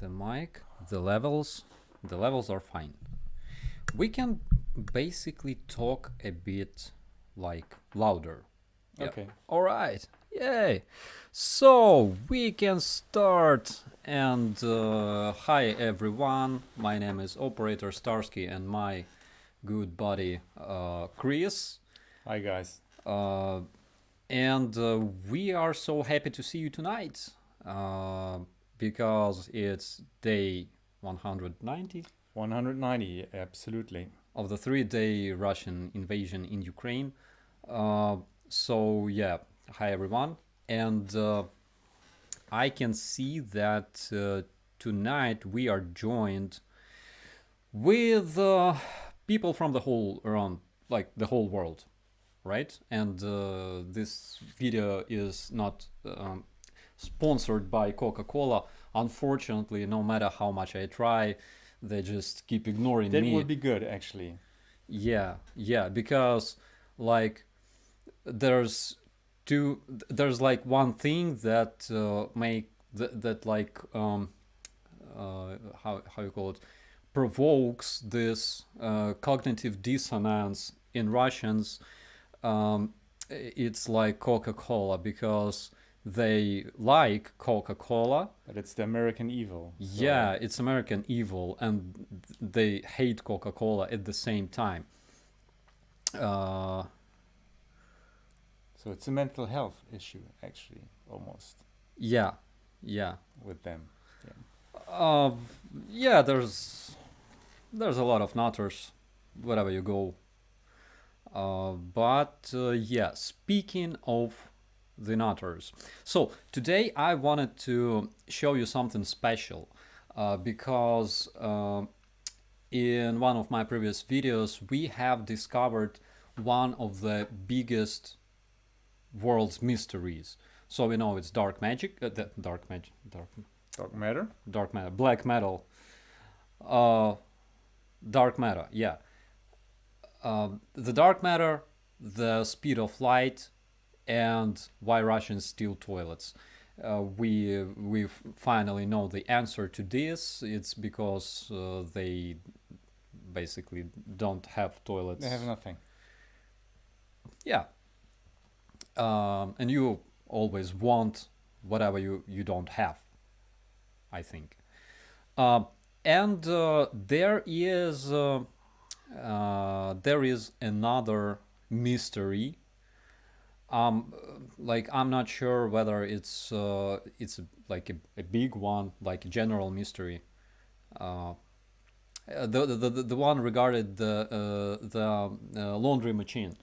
the mic, the levels are fine. We can basically talk a bit like louder. Okay. All right. Yay. So we can start. And hi everyone. My name is Operator Starsky and my good buddy Chris. Hi guys. And we are so happy to see you tonight because it's day 190. 190, absolutely. Of the 3-day Russian invasion in Ukraine. So yeah, hi everyone. And I can see that tonight we are joined with people from the whole world, right? And this video is not sponsored by Coca-Cola. Unfortunately, no matter how much I try, they just keep ignoring me. That would be good, actually. Yeah, because like there's like one thing that how you call it, provokes this cognitive dissonance in Russians. It's like Coca-Cola, because they like Coca-Cola, but it's the American evil. So. Yeah, it's American evil, and they hate Coca-Cola at the same time. So it's a mental health issue, actually, almost. Yeah. With them. Yeah. There's a lot of nutters wherever you go. Yeah, speaking of the nutters. So today I wanted to show you something special because in one of my previous videos we have discovered one of the biggest world's mysteries. So we know it's dark magic, dark matter, black metal, dark matter, yeah. The dark matter, the speed of light, and why Russians steal toilets. We finally know the answer to this. It's because they basically don't have toilets. They have nothing. Yeah. And you always want whatever you don't have, I think. And there is another mystery. Like I'm not sure whether it's like a big one, like a general mystery. The one regarding the laundry machines.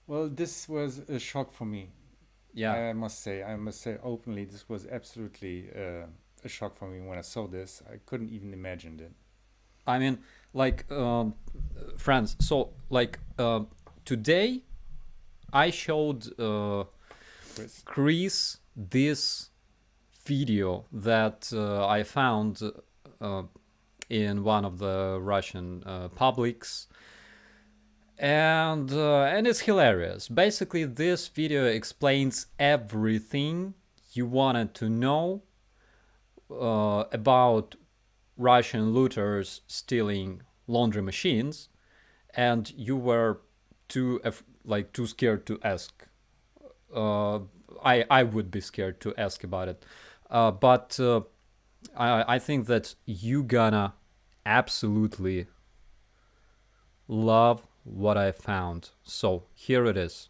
Well, this was a shock for me. Yeah, I must say openly, this was absolutely a shock for me when I saw this. I couldn't even imagine it. I mean, like, friends, so like today I showed Chris this video that I found in one of the Russian publics, and it's hilarious. Basically, this video explains everything you wanted to know about Russian looters stealing laundry machines, and you were too scared to ask. I would be scared to ask about it, but I think that you gonna absolutely love what I found. So here it is.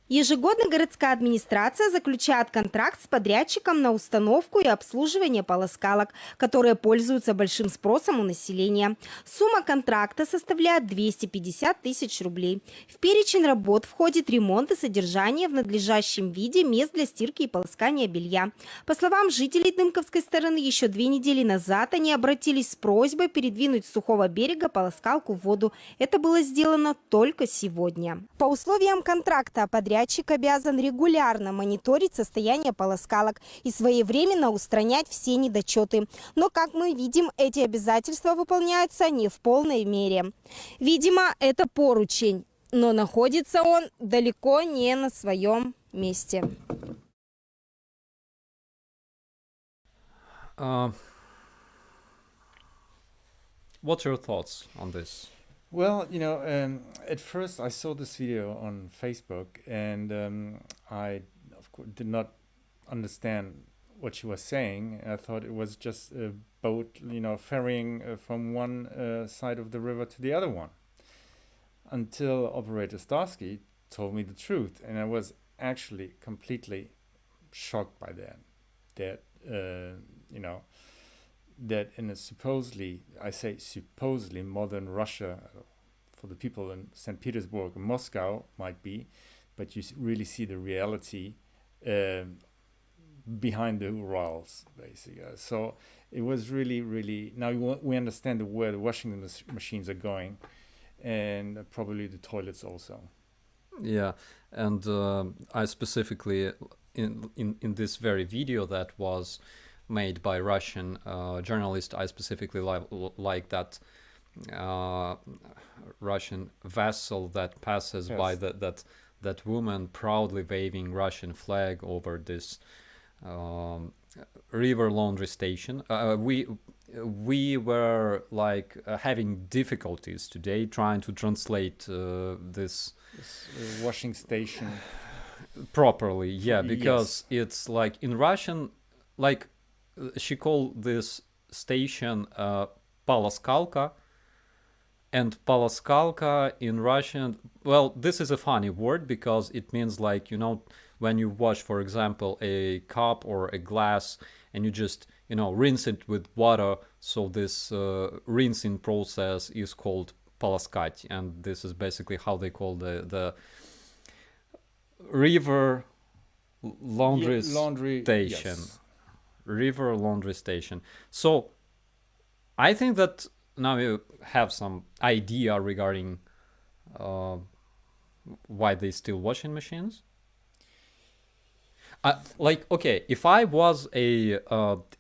Ежегодно городская администрация заключает контракт с подрядчиком на установку и обслуживание полоскалок, которые пользуются большим спросом у населения. Сумма контракта составляет 250 тысяч рублей. В перечень работ входит ремонт и содержание в надлежащем виде мест для стирки и полоскания белья. По словам жителей Дымковской стороны, еще 2 недели назад они обратились с просьбой передвинуть с сухого берега полоскалку в воду. Это было сделано только сегодня. По условиям контракта подрядчик обязан регулярно мониторить состояние полоскалок и своевременно устранять все недочеты. Но, как мы видим, эти обязательства выполняются не в полной мере. Видимо, это поручень, но находится он далеко не на своем месте. Uh, what's your thoughts on this? Well, at first I saw this video on Facebook, and I, of course, did not understand what she was saying. I thought it was just a boat, ferrying from one side of the river to the other one, until Operator Starsky told me the truth, and I was actually completely shocked by that. That that in a supposedly, I say supposedly, modern Russia, for the people in St. Petersburg and Moscow might be, but you really see the reality behind the Urals, basically. So it was really, really. Now we understand where the washing machines are going, and probably the toilets also. Yeah, and I specifically in this very video that was made by Russian journalist, I specifically like that Russian vessel that passes by that woman proudly waving Russian flag over this river laundry station. We were like having difficulties today trying to translate this washing station properly. Yeah, because it's like in Russian, like she called this station Palaskalka, and Palaskalka in Russian, well, this is a funny word because it means like, when you wash, for example, a cup or a glass and you just, rinse it with water. So this rinsing process is called palaskать, and this is basically how they call the river laundry station. Yes. River laundry station. So I think that now you have some idea regarding why they still washing machines. Okay, if I was a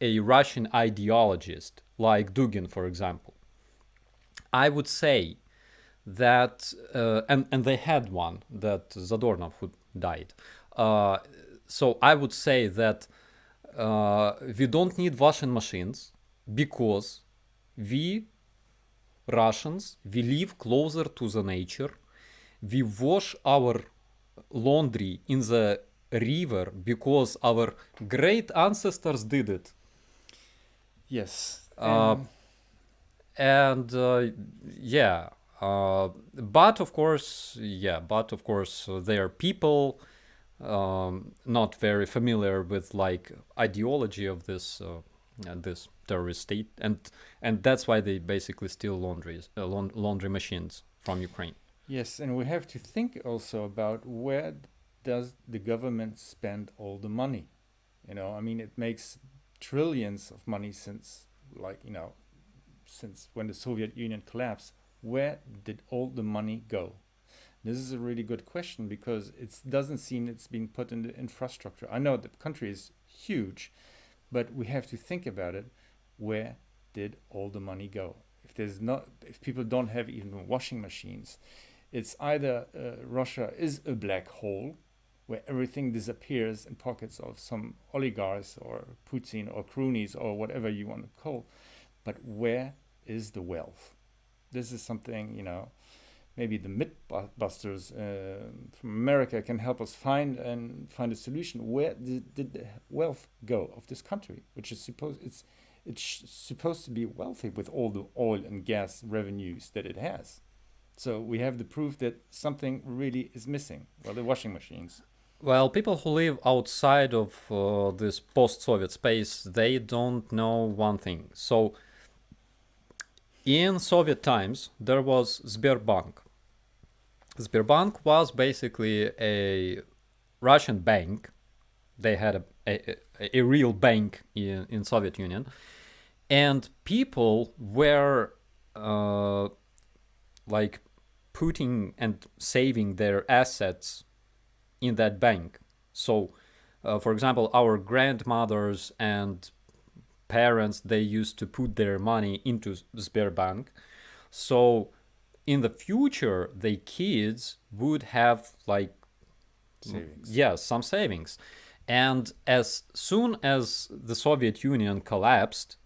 Russian ideologist like Dugin, for example, I would say that and they had one, that Zadornov, who died. So I would say that we don't need washing machines because we Russians, we live closer to the nature. We wash our laundry in the river because our great ancestors did it. Yes. But of course, they are people not very familiar with like ideology of this terrorist state, and that's why they basically steal laundry machines from Ukraine. Yes, and we have to think also about where does the government spend all the money. It makes trillions of money since when the Soviet Union collapsed. Where did all the money go? This is a really good question because it doesn't seem it's being put in the infrastructure. I know the country is huge, but we have to think about it. Where did all the money go? If people don't have even washing machines, it's either Russia is a black hole where everything disappears in pockets of some oligarchs or Putin or cronies or whatever you want to call. But where is the wealth? This is something, maybe the Mythbusters from America can help us find a solution. Where did the wealth go of this country, which is supposed to be wealthy with all the oil and gas revenues that it has? So we have the proof that something really is missing. Well, the washing machines. Well, people who live outside of this post-Soviet space, they don't know one thing. So in Soviet times, there was Sberbank. Sberbank was basically a Russian bank. They had a real bank in Soviet Union. And people were like putting and saving their assets in that bank. So, for example, our grandmothers and parents, they used to put their money into Sberbank. So in the future, the kids would have like savings. Yes, some savings. And as soon as the Soviet Union collapsed,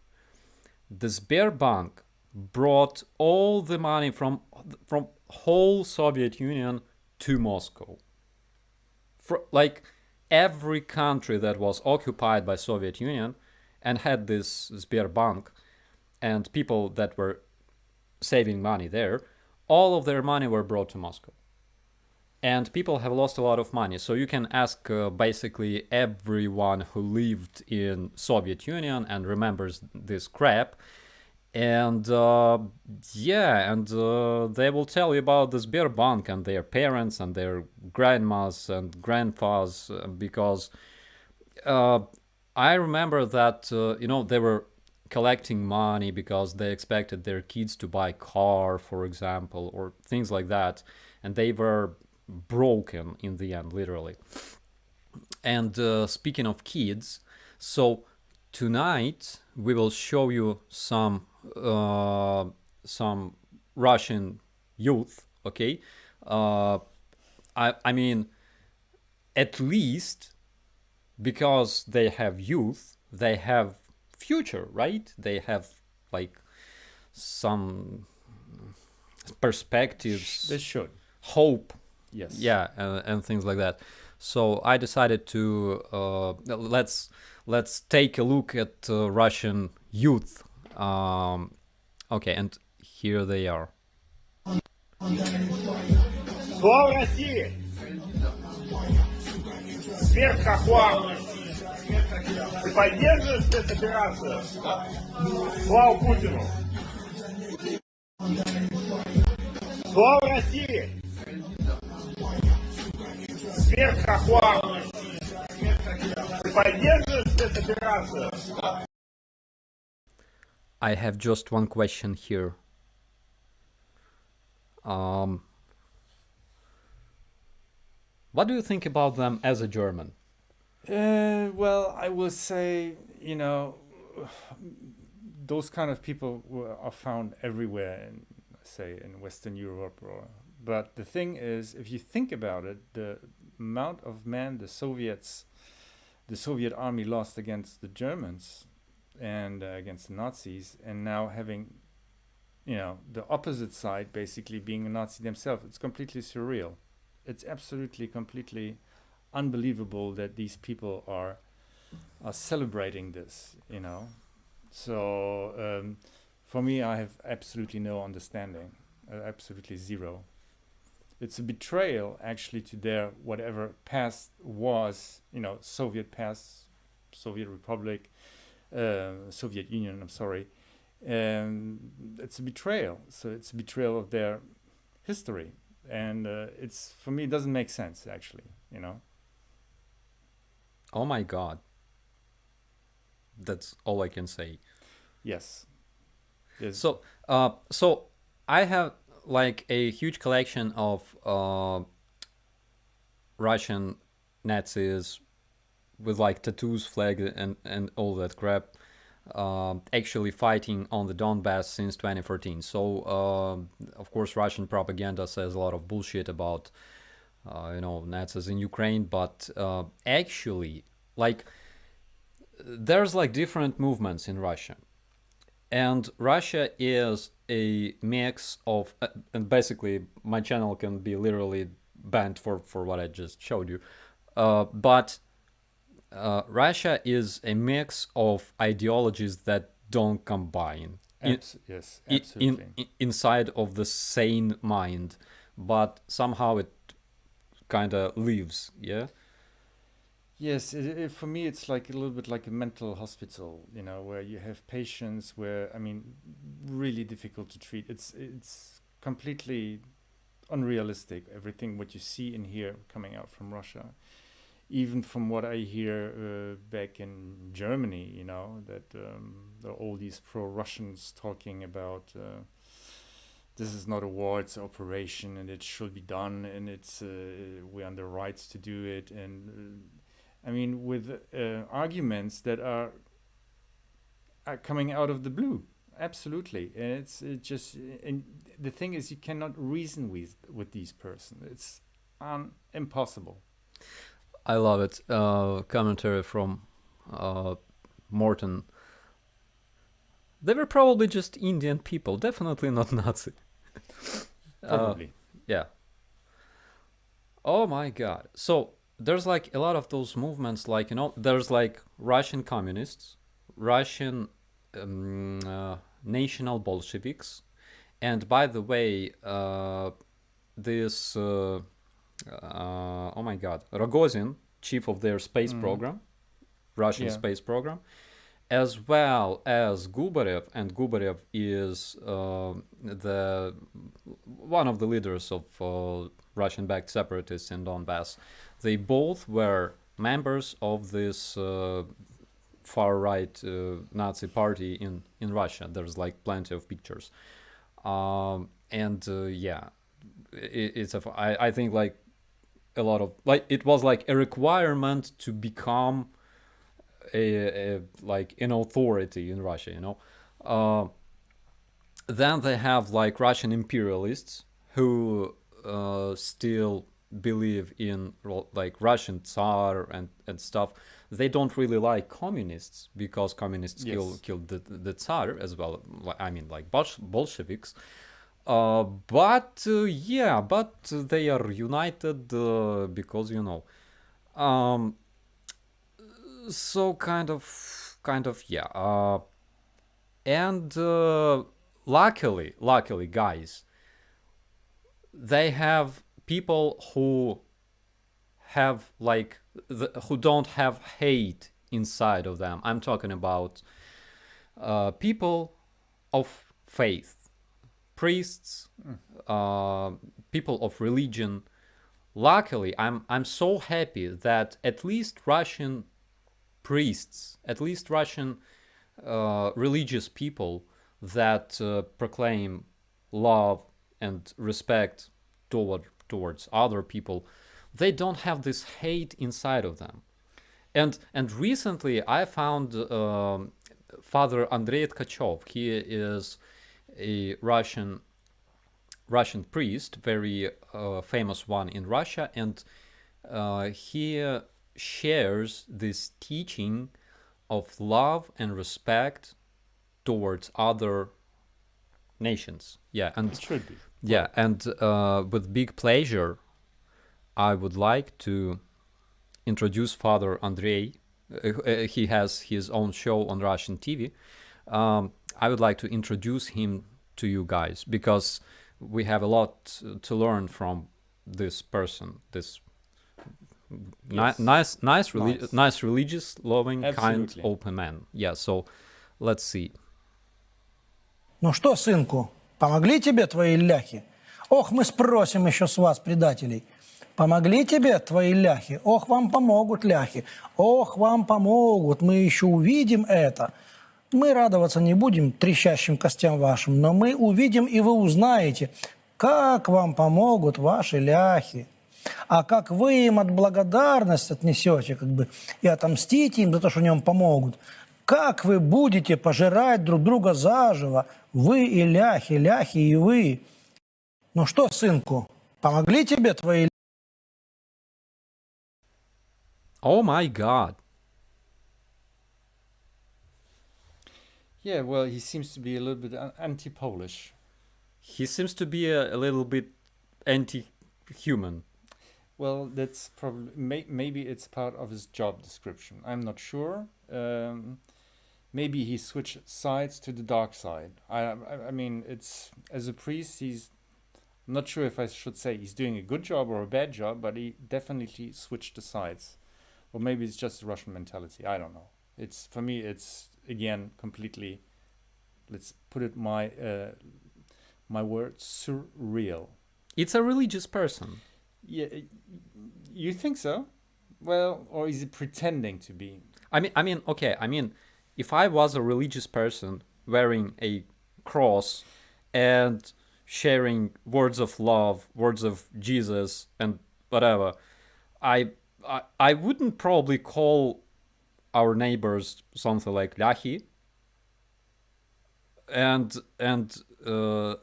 the Sberbank brought all the money from whole Soviet Union to Moscow. Like every country that was occupied by Soviet Union and had this Sberbank, and people that were saving money there, all of their money were brought to Moscow. And people have lost a lot of money. So you can ask basically everyone who lived in Soviet Union and remembers this crap. And they will tell you about the Sberbank and their parents and their grandmas and grandfathers, because I remember that they were collecting money because they expected their kids to buy a car, for example, or things like that, and they were broken in the end, literally. And speaking of kids, so tonight we will show you some Russian youth. Okay, I mean, at least because they have youth, they have future, right? They have like some perspectives. They should. Hope. Yes. Yeah, and things like that. So I decided to let's take a look at Russian youth. Okay, and here they are. Слава России! Смерть хохлам! Ты поддерживаешь спецоперацию? Слава Путину! Слава России! Смерть хохлам! Ты поддерживаешь спецоперацию? I have just one question here. What do you think about them as a German? Well, I will say, those kind of people are found everywhere in, say, in Western Europe. But the thing is, if you think about it, the amount of men the Soviet army lost against the Germans and against the Nazis, and now having, the opposite side basically being a Nazi themselves, it's completely surreal. It's absolutely, completely unbelievable that these people are celebrating this, So for me, I have absolutely no understanding, absolutely zero. It's a betrayal actually to their whatever past was, Soviet past, Soviet Republic, Soviet Union, I'm sorry. It's a betrayal. So it's a betrayal of their history. And it's, for me, it doesn't make sense, actually, Oh my God. That's all I can say. Yes. So I have like a huge collection of Russian Nazis with like tattoos, flag, and all that crap, actually fighting on the Donbass since 2014. So of course Russian propaganda says a lot of bullshit about Nazis in Ukraine, but actually, like, there's like different movements in Russia, and Russia is a mix of and basically my channel can be literally banned for what I just showed you, but Russia is a mix of ideologies that don't combine Yes, absolutely. inside of the sane mind, but somehow it kind of lives. Yeah. Yes, for me, it's like a little bit like a mental hospital, where you have patients where, really difficult to treat. It's completely unrealistic, everything what you see and hear coming out from Russia. Even from what I hear back in Germany, that there are all these pro-Russians talking about this is not a war, it's an operation, and it should be done, and it's we're under rights to do it, and with arguments that are coming out of the blue, absolutely, and it's just, and the thing is, you cannot reason with these persons. It's impossible. I love it. Commentary from Morton. They were probably just Indian people, definitely not Nazi. Probably. Yeah. Oh my god. So there's like a lot of those movements, like, there's like Russian communists, Russian national Bolsheviks, and by the way, this oh my god, Rogozin, chief of their space program, Russian Yeah. space program, as well as Gubarev, and Gubarev is the one of the leaders of Russian-backed separatists in Donbass. They both were members of this far-right Nazi party in Russia. There's like plenty of pictures, and yeah, it's I think like a lot of, like, it was like a requirement to become like an authority in Russia, then they have like Russian imperialists who still believe in like Russian Tsar and stuff. They don't really like communists because communists Yes. killed the Tsar as well. I mean, like Bolsheviks. But yeah, but they are united because so kind of yeah. And luckily, guys, they have people who have like who don't have hate inside of them. I'm talking about people of faith, priests, people of religion. Luckily, I'm so happy that at least Russian priests, at least Russian religious people that proclaim love and respect towards other people, they don't have this hate inside of them. And recently I found Father Andrei Tkachov. He is a Russian priest, very famous one in Russia, and he shares this teaching of love and respect towards other nations. Yeah, and It should be. yeah, and with big pleasure, I would like to introduce Father Andrei. He has his own show on Russian TV. I would like to introduce him to you guys because we have a lot to learn from this person. This Yes. nice, Nice. religious, loving, kind, Absolutely. open man. Yeah. So let's see. Ну что, сынку, помогли тебе твои ляхи? Ох, мы спросим еще с вас, предателей. Помогли тебе твои ляхи? Ох, вам помогут ляхи. Ох, вам помогут. Мы еще увидим это. Мы радоваться не будем трещащим костям вашим, но мы увидим, и вы узнаете, как вам помогут ваши ляхи. А как вы им от благодарности отнесете, и отомстите им за то, что они вам помогут. Как вы будете пожирать друг друга заживо, вы и ляхи, ляхи и вы. Ну что, сынку, помогли тебе твои... Oh my God. Yeah, well, he seems to be a little bit anti-Polish. He seems to be a little bit anti-human. Well, that's probably maybe it's part of his job description. I'm not sure. Maybe he switched sides to the dark side. I mean, it's as a priest, he's I'm not sure if I should say he's doing a good job or a bad job, but he definitely switched the sides. Or maybe it's just a Russian mentality. I don't know. It's for me. It's again completely. Let's put it my word surreal. It's a religious person. Yeah, you think so? Well, or is it pretending to be? Okay. If I was a religious person wearing a cross and sharing words of love, words of Jesus, and whatever, I wouldn't probably call our neighbors something like ляхи and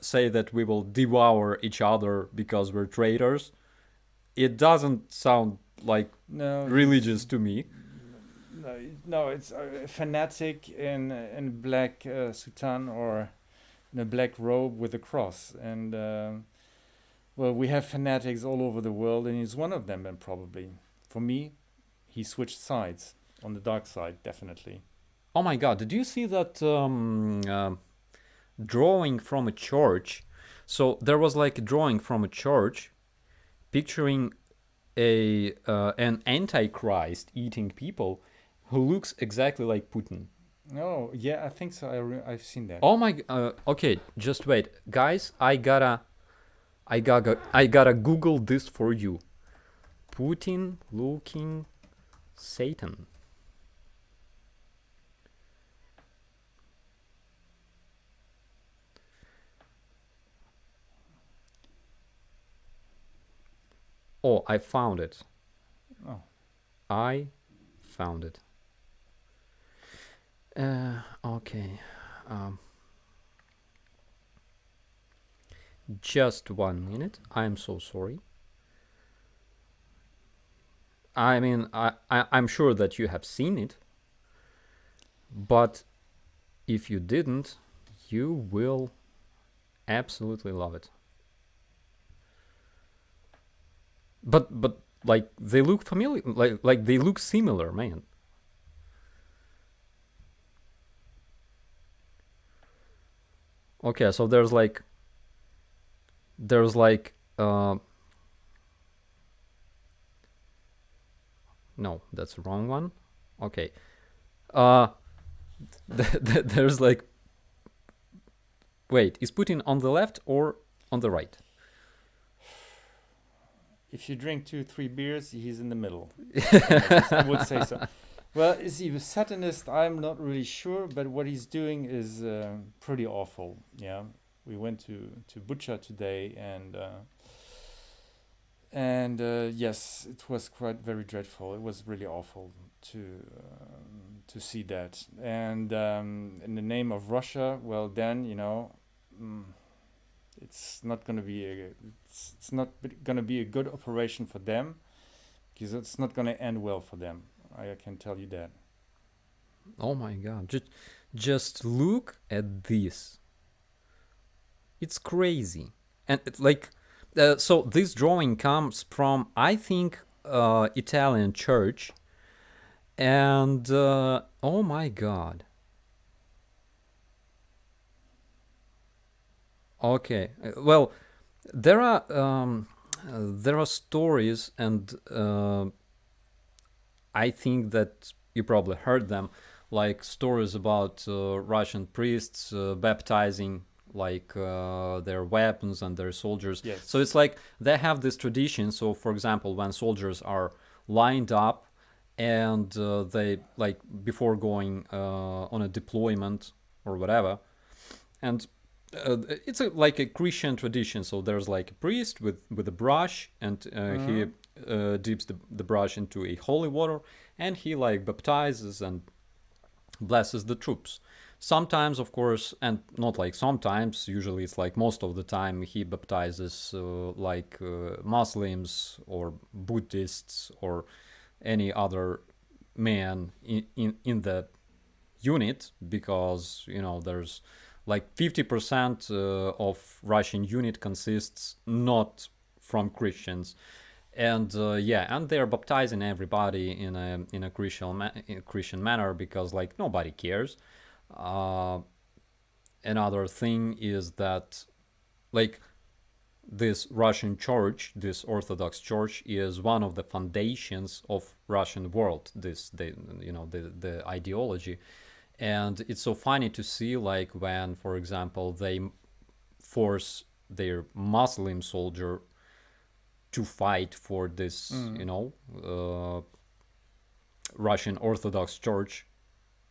say that we will devour each other because we're traitors. It doesn't sound like No, religious to me. no, it's a fanatic in black soutane or in a black robe with a cross. And well, we have fanatics all over the world, and he's one of them. And probably, for me, he switched sides on the dark side, definitely. Oh my God! Did you see that drawing from a church? So there was like a drawing from a church picturing an antichrist eating people who looks exactly like Putin. Oh, yeah, I think so. I've seen that. Oh my! Okay, just wait, guys. I gotta Google this for you. Putin looking Satan. Oh, I found it. Oh. I found it. Okay. Just 1 minute. I'm so sorry. I mean, I'm sure that you have seen it, but if you didn't, you will absolutely love it. But like they look familiar, like they look similar, man. Okay, so there's like no, that's the wrong one. Okay. There's like, wait, is Putin on the left or on the right? If you drink 2-3 beers, he's in the middle. I would say so. Well, is he a Satanist? I'm not really sure, but what he's doing is pretty awful. Yeah, we went to Bucha today, and yes, it was quite very dreadful. It was really awful to see that. And in the name of Russia, well, then it's not going to be it's not going to be a good operation for them, because it's not going to end well for them. I can tell you that. Oh my God! Just look at this. It's crazy, and so this drawing comes from, I think, Italian church, and oh my God. Okay, well, there are stories, and I think that you probably heard them, like stories about Russian priests baptizing like their weapons and their soldiers. Yes. So it's like they have this tradition. So, for example, when soldiers are lined up and they like before going on a deployment or whatever, and it's like a Christian tradition. So there's like a priest with a brush, and he dips the brush into a holy water, and he like baptizes and blesses the troops. Sometimes, of course, and not like sometimes, usually it's like most of the time, he baptizes Muslims or Buddhists or any other man in the unit, because there's like 50% of Russian unit consists not from Christians, and and they're baptizing everybody in a Christian manner, because like nobody cares. Another thing is that like this Russian church, this Orthodox church, is one of the foundations of Russian world. The ideology. And it's so funny to see, like, when, for example, they force their Muslim soldier to fight for this, Russian Orthodox Church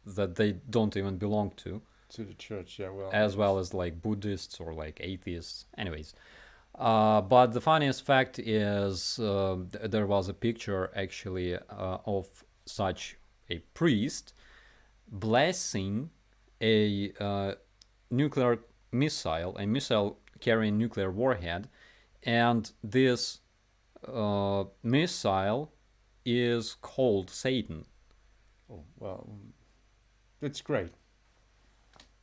that they don't even belong to. To the church, yeah, well. As well as, like, Buddhists or, like, atheists. Anyways. But the funniest fact is there was a picture, actually, of such a priest blessing a nuclear missile, a missile carrying nuclear warhead, and this missile is called Satan. Oh, well, that's great.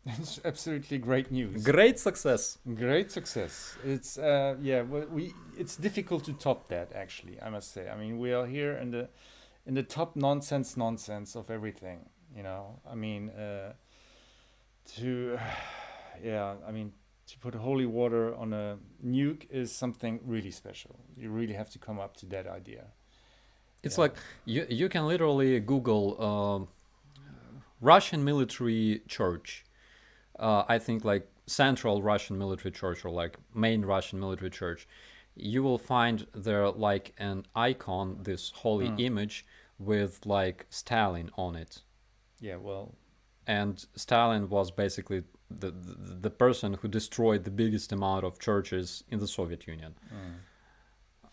It's absolutely great news. Great success. Great success. It's it's difficult to top that, actually, I must say. I mean, we are here in the top nonsense of everything, you know. I mean, to put holy water on a nuke is something really special. You really have to come up to that idea. It's Yeah. like you can literally Google Russian military church. I think like Central Russian military church or like main Russian military church. You will find there like an icon, this holy image with like Stalin on it. Yeah, well, And Stalin was basically the person who destroyed the biggest amount of churches in the Soviet Union.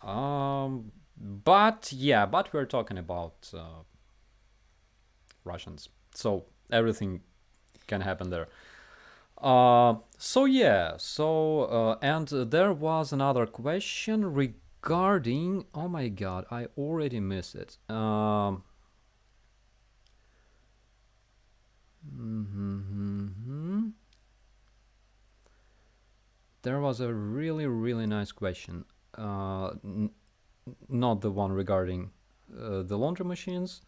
But we're talking about Russians, so everything can happen there. And there was another question regarding. Oh my God, I already missed it. There was a really, really nice question. Not the one regarding the laundry machines.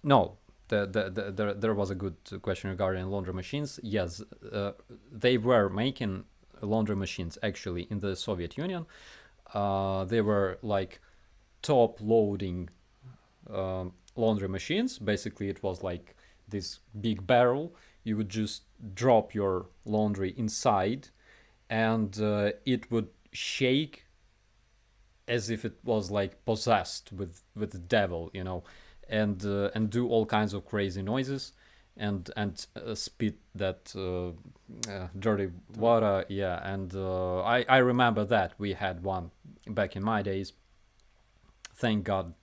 No, there was a good question regarding laundry machines. Yes, they were making laundry machines actually in the Soviet Union. They were like top loading laundry machines. Basically, it was like this big barrel. You would just drop your laundry inside, and it would shake as if it was like possessed with the devil, you know, and do all kinds of crazy noises, and spit that dirty water. Yeah, and I remember that we had one back in my days. Thank God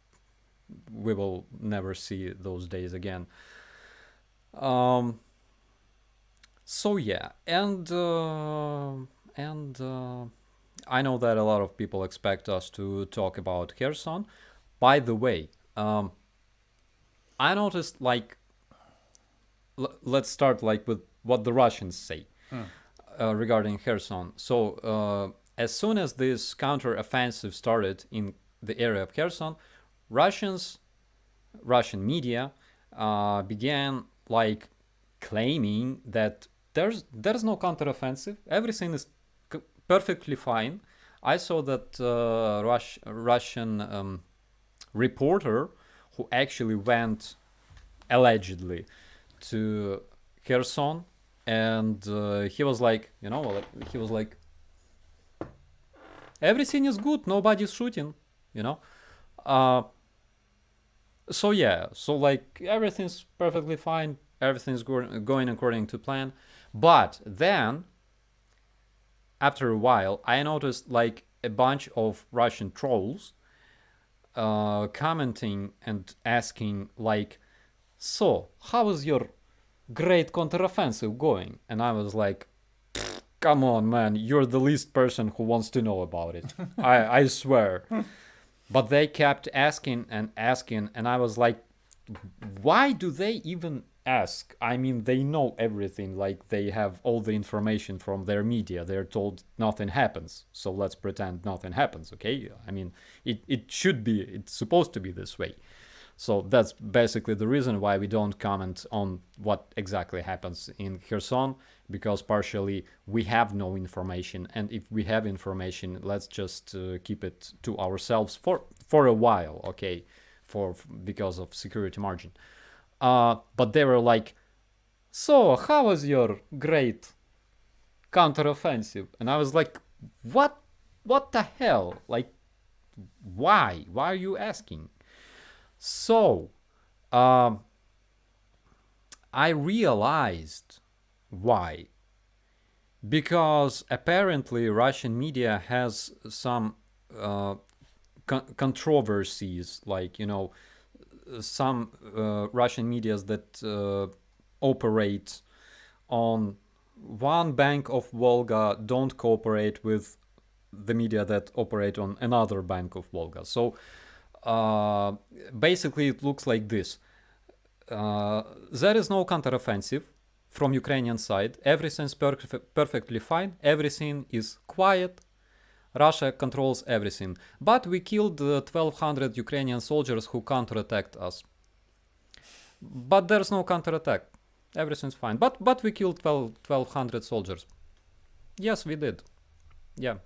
we will never see those days again. So yeah, and I know that a lot of people expect us to talk about Kherson. By the way, I noticed like let's start like with what the Russians say regarding Kherson. So as soon as this counter-offensive started in the area of Kherson, Russian media began like claiming that there's no counteroffensive. Everything is perfectly fine. I saw that Russian reporter who actually went allegedly to Kherson, and he was like, everything is good, nobody's shooting, you know. So like everything's perfectly fine, everything's going according to plan. But then after a while I noticed like a bunch of Russian trolls commenting and asking like, so how is your great counteroffensive going? And I was like, come on man, you're the least person who wants to know about it. I swear. But they kept asking, and I was like, why do they even ask? I mean, they know everything, like they have all the information from their media. They're told nothing happens, so let's pretend nothing happens, okay? I mean, it's supposed to be this way. So that's basically the reason why we don't comment on what exactly happens in Kherson, because partially we have no information, and if we have information, let's just keep it to ourselves for a while, okay, because of security margin. But they were like, so how was your great counteroffensive? And I was like, what the hell? Like, why are you asking? So I realized why. Because apparently Russian media has some controversies, like, you know, some Russian medias that operate on one bank of Volga don't cooperate with the media that operate on another bank of Volga. So basically it looks like this. There is no counteroffensive from Ukrainian side. Everything's perfectly fine. Everything is quiet. Russia controls everything. But we killed 1,200 Ukrainian soldiers who counterattacked us. But there's no counterattack. Everything's fine. But we killed 1,200 soldiers. Yes, we did. Yeah.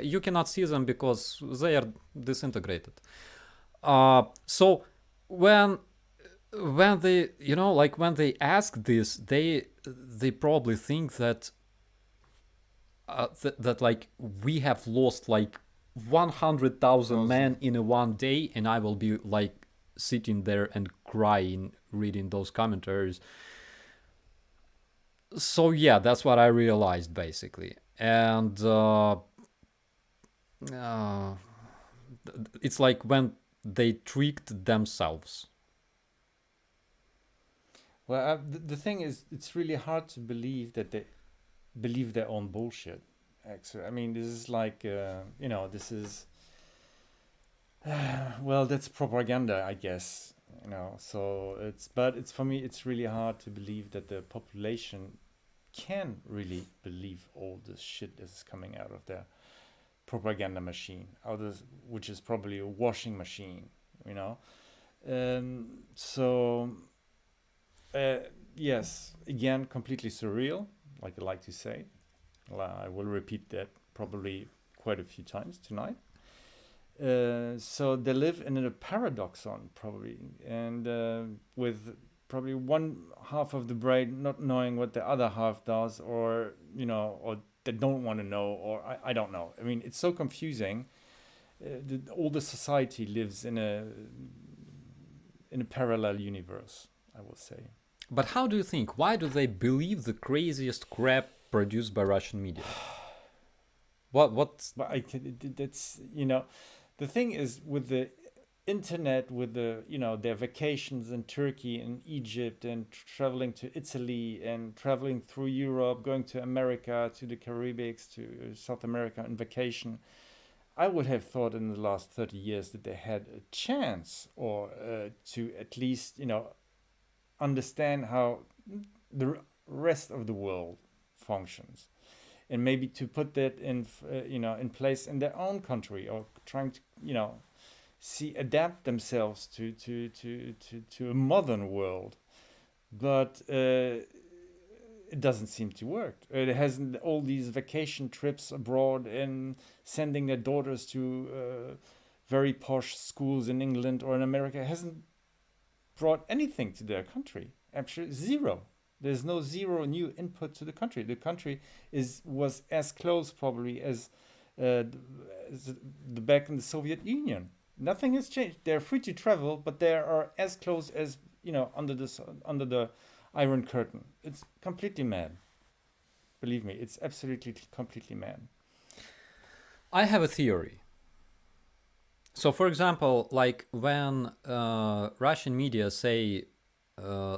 You cannot see them because they are disintegrated. So when they, like when they ask this, they probably think that that like we have lost like 100,000 men in a one day, and I will be like sitting there and crying reading those commentaries. So yeah, that's what I realized basically, and it's like when they tricked themselves. Well, the thing is, it's really hard to believe that they believe their own bullshit. Actually, I mean, this is like, this is, well, that's propaganda, I guess. So it's for me, it's really hard to believe that the population can really believe all this shit that is coming out of their propaganda machine, which is probably a washing machine, yes, again, completely surreal, like I like to say. I will repeat that probably quite a few times tonight. So they live in a paradoxon, probably, and with probably one half of the brain not knowing what the other half does, or or they don't want to know, or I don't know. I mean, it's so confusing. All the society lives in a parallel universe, I will say. But how do you think? Why do they believe the craziest crap produced by Russian media? What's? But that's the thing is with the internet, with the their vacations in Turkey and Egypt, and traveling to Italy, and traveling through Europe, going to America, to the Caribbean, to South America on vacation. I would have thought in the last 30 years that they had a chance, or to at least understand how the rest of the world functions, and maybe to put that in in place in their own country, or trying to adapt themselves to a modern world. But it doesn't seem to work. It hasn't. All these vacation trips abroad and sending their daughters to very posh schools in England or in America hasn't brought anything to their country. Actually, zero. There's no zero new input to the country. The country was as close probably as the back in the Soviet Union. Nothing has changed. They're free to travel, but they are as close as under the Iron Curtain. It's completely mad. Believe me, it's absolutely completely mad. I have a theory. So, for example, like when Russian media say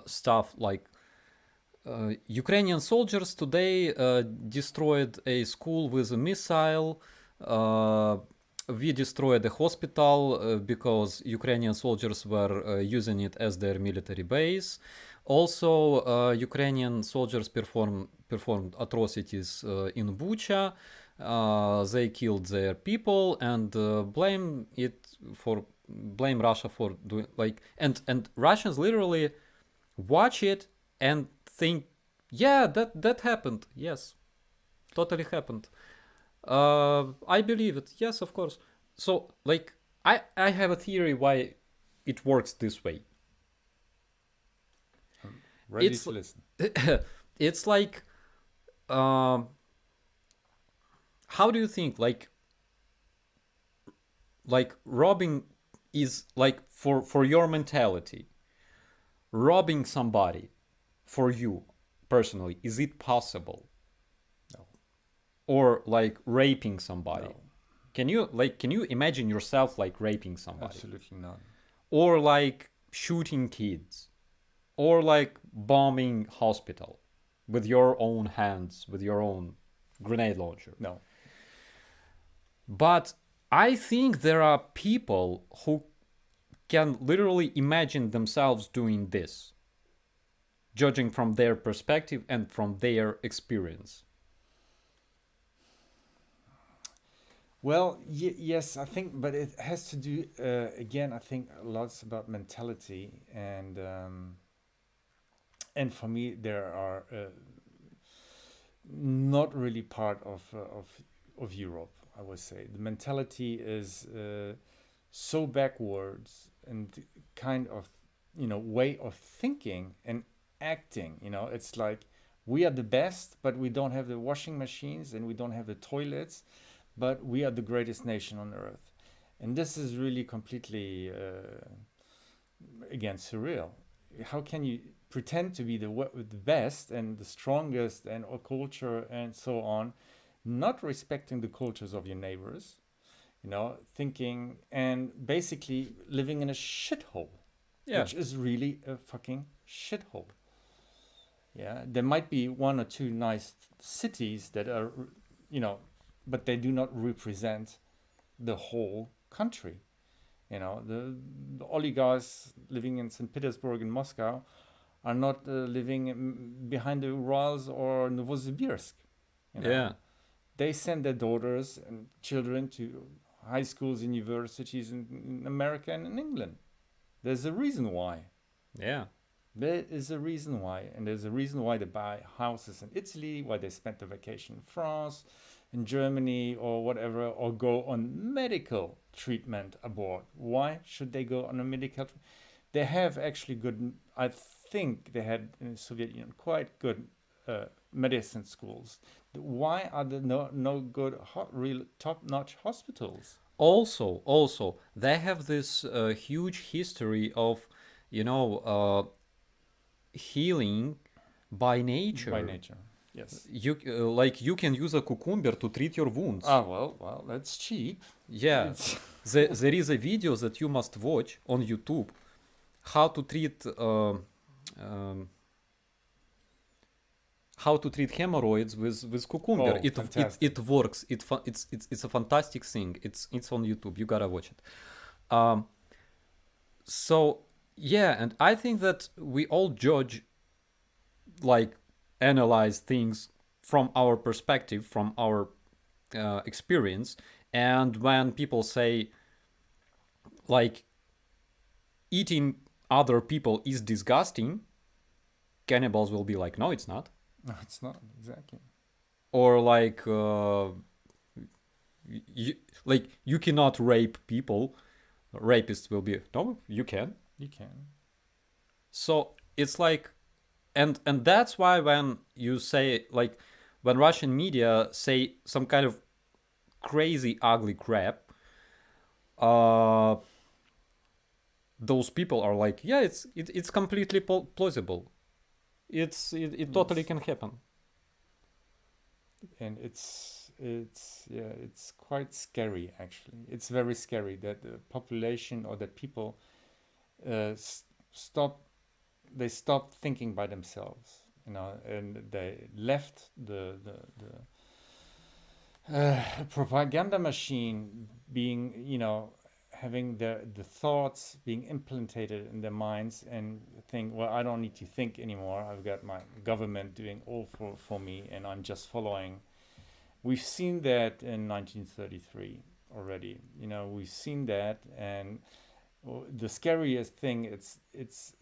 stuff like Ukrainian soldiers today destroyed a school with a missile, we destroyed a hospital because Ukrainian soldiers were using it as their military base. Also, Ukrainian soldiers performed atrocities in Bucha. They killed their people and blame Russia for doing and Russians literally watch it and think, yeah, that happened. Yes, totally happened. I believe it. Yes, of course. So I have a theory why it works this way. Ready to listen. It's like how do you think like robbing is like for your mentality, robbing somebody for you personally, is it possible? No. Or like raping somebody? No. Can you imagine yourself like raping somebody? Absolutely not. Or like shooting kids, or like bombing hospital with your own hands, with your own grenade launcher? No. But I think there are people who can literally imagine themselves doing this, judging from their perspective and from their experience. Well, yes, I think, but it has to do again. I think lots about mentality, and for me, there are not really part of Europe. I would say the mentality is so backwards and kind of way of thinking and acting. It's like we are the best, but we don't have the washing machines and we don't have the toilets, but we are the greatest nation on earth. And this is really completely, again, surreal. How can you pretend to be the best and the strongest and our culture and so on, not respecting the cultures of your neighbors, thinking and basically living in a shithole, which is really a fucking shithole. Yeah, there might be one or two nice cities that are, but they do not represent the whole country. The oligarchs living in St. Petersburg and Moscow are not living behind the Urals or Novosibirsk. Yeah. They send their daughters and children to high schools and universities in America and in England. There's a reason why. Yeah. There is a reason why. And there's a reason why they buy houses in Italy, why they spend their vacation in France, in Germany or whatever, or go on medical treatment abroad. Why should they go on a medical treatment? They have actually good, I think they had in the Soviet Union quite good medicine schools. Why are there no good, real top-notch hospitals? Also, they have this huge history of, healing by nature. By nature, yes. You you can use a cucumber to treat your wounds. Well, that's cheap. Yeah, there is a video that you must watch on YouTube, how to treat hemorrhoids with cucumber. It works. It's a fantastic thing. It's on YouTube. You gotta watch it. So yeah, and I think that we all judge, analyze things from our perspective, from our experience. And when people say, eating other people is disgusting, cannibals will be like, no, it's not. No, it's not, exactly. Or you cannot rape people. Rapists will be, no, you can. You can. So it's and that's why when you say, when Russian media say some kind of crazy ugly crap, those people are like, yeah, it's completely plausible. It totally can happen. And it's quite scary, actually. It's very scary that the population or that people stop thinking by themselves, and they left the propaganda machine being, having the thoughts being implanted in their minds, and think, well, I don't need to think anymore. I've got my government doing all for me, and I'm just following. We've seen that in 1933 already. We've seen that, and the scariest thing, it's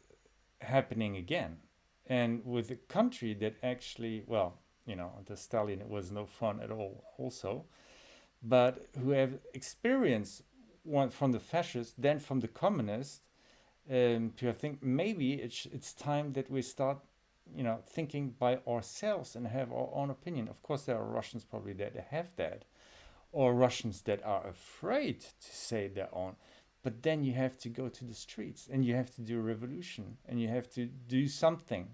happening again, and with a country that actually, the Stalin, it was no fun at all also, but who have experienced one from the fascists, then from the communists, to think maybe it's time that we start, thinking by ourselves and have our own opinion. Of course, there are Russians probably that have that, or Russians that are afraid to say their own. But then you have to go to the streets, and you have to do a revolution, and you have to do something,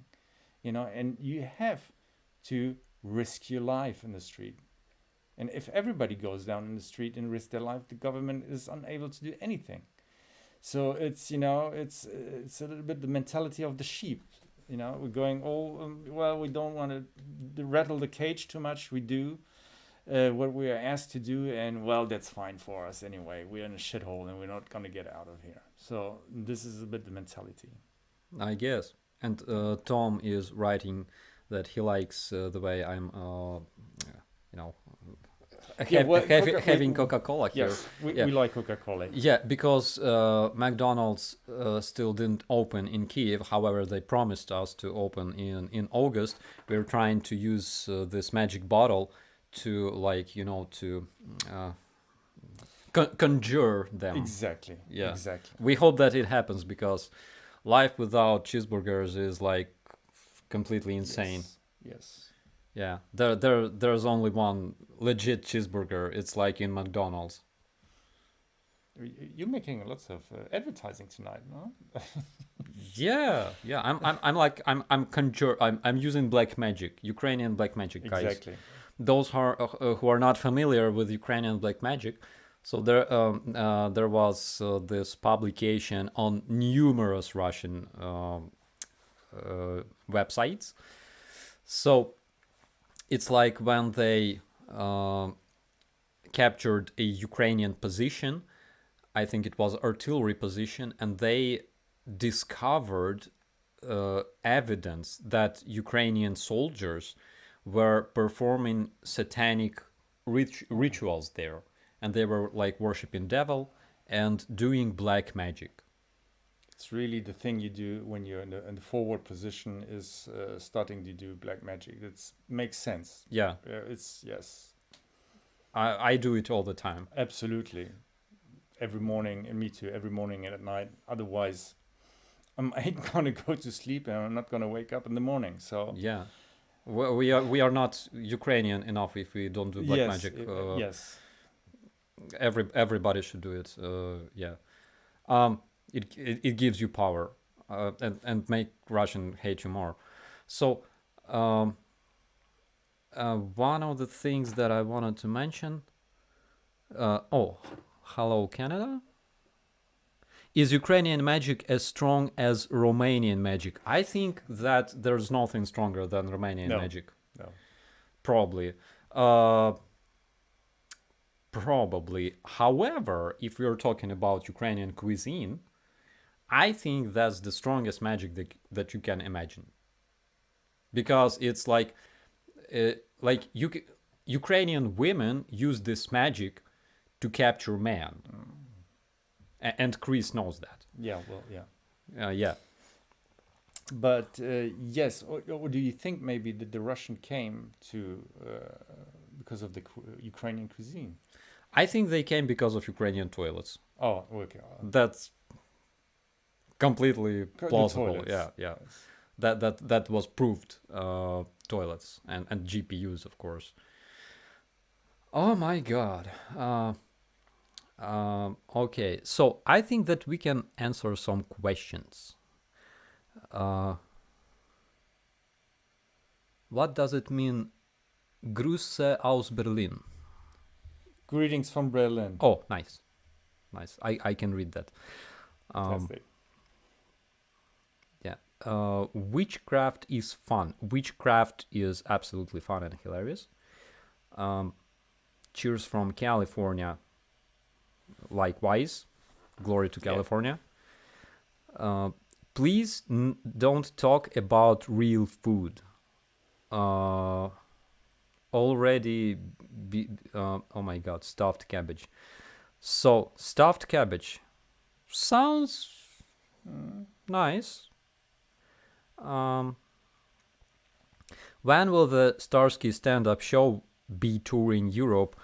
and you have to risk your life in the street. And if everybody goes down in the street and risks their life, the government is unable to do anything. So it's, it's a little bit the mentality of the sheep. We're going all, we don't want to rattle the cage too much. We do. what we are asked to do, and well, that's fine for us anyway. We're in a shithole and we're not gonna get out of here. So this is a bit the mentality. I guess. And Tom is writing that he likes the way I'm, you know, having Coca-Cola here. Yes, Yeah. we like Coca-Cola. Yeah, because McDonald's still didn't open in Kiev. However, they promised us to open in August. We're trying to use this magic bottle to, like, you know, to conjure them. Exactly. Yeah. Exactly. We hope that it happens, because life without cheeseburgers is like completely insane. Yes. Yeah, there's only one legit cheeseburger. It's like in McDonald's. You're making lots of advertising tonight, no? Yeah. I'm using black magic, Ukrainian black magic, guys. Exactly. Those who are not familiar with Ukrainian black magic, so there was this publication on numerous Russian websites. So it's like when they captured a Ukrainian position, I think it was artillery position, and they discovered evidence that Ukrainian soldiers were performing satanic rituals there, and they were like worshiping devil and doing black magic. It's really the thing you do when you're in the forward position is starting to do black magic. It makes sense. Yeah, It's yes, I do it all the time. absolutely. Every morning, and me too. Every morning and at night. Otherwise, I ain't gonna go to sleep, and I'm not gonna wake up in the morning. So Yeah, we are not Ukrainian enough if we don't do black yes, magic. yes, Everybody should do it. Yeah, it gives you power, and make Russian hate you more. So one of the things that I wanted to mention. Hello Canada. Is Ukrainian magic as strong as Romanian magic? I think that there's nothing stronger than Romanian No. magic. no, Probably. Probably. However, if we're talking about Ukrainian cuisine, I think that's the strongest magic that you can imagine. Because it's like Ukrainian women use this magic to capture men. And Chris knows that. yeah, well, yeah. Yeah. But yes, or do you think maybe that the Russian came to because of the Ukrainian cuisine? I think they came because of Ukrainian toilets. Oh, okay. That's completely The plausible. toilets. Yeah. Yes. That was proved. Toilets and GPUs, of course. Oh my God. Okay, so I think that we can answer some questions. What does it mean, Grüße aus Berlin? Greetings from Berlin. Oh, nice. I can read that. Fantastic. Yeah. Witchcraft is fun. Witchcraft is absolutely fun and hilarious. Cheers from California. Likewise. Glory to California. Please don't talk about real food. Already oh my God, stuffed cabbage. So stuffed cabbage sounds nice. When will the Starsky stand-up show be touring Europe?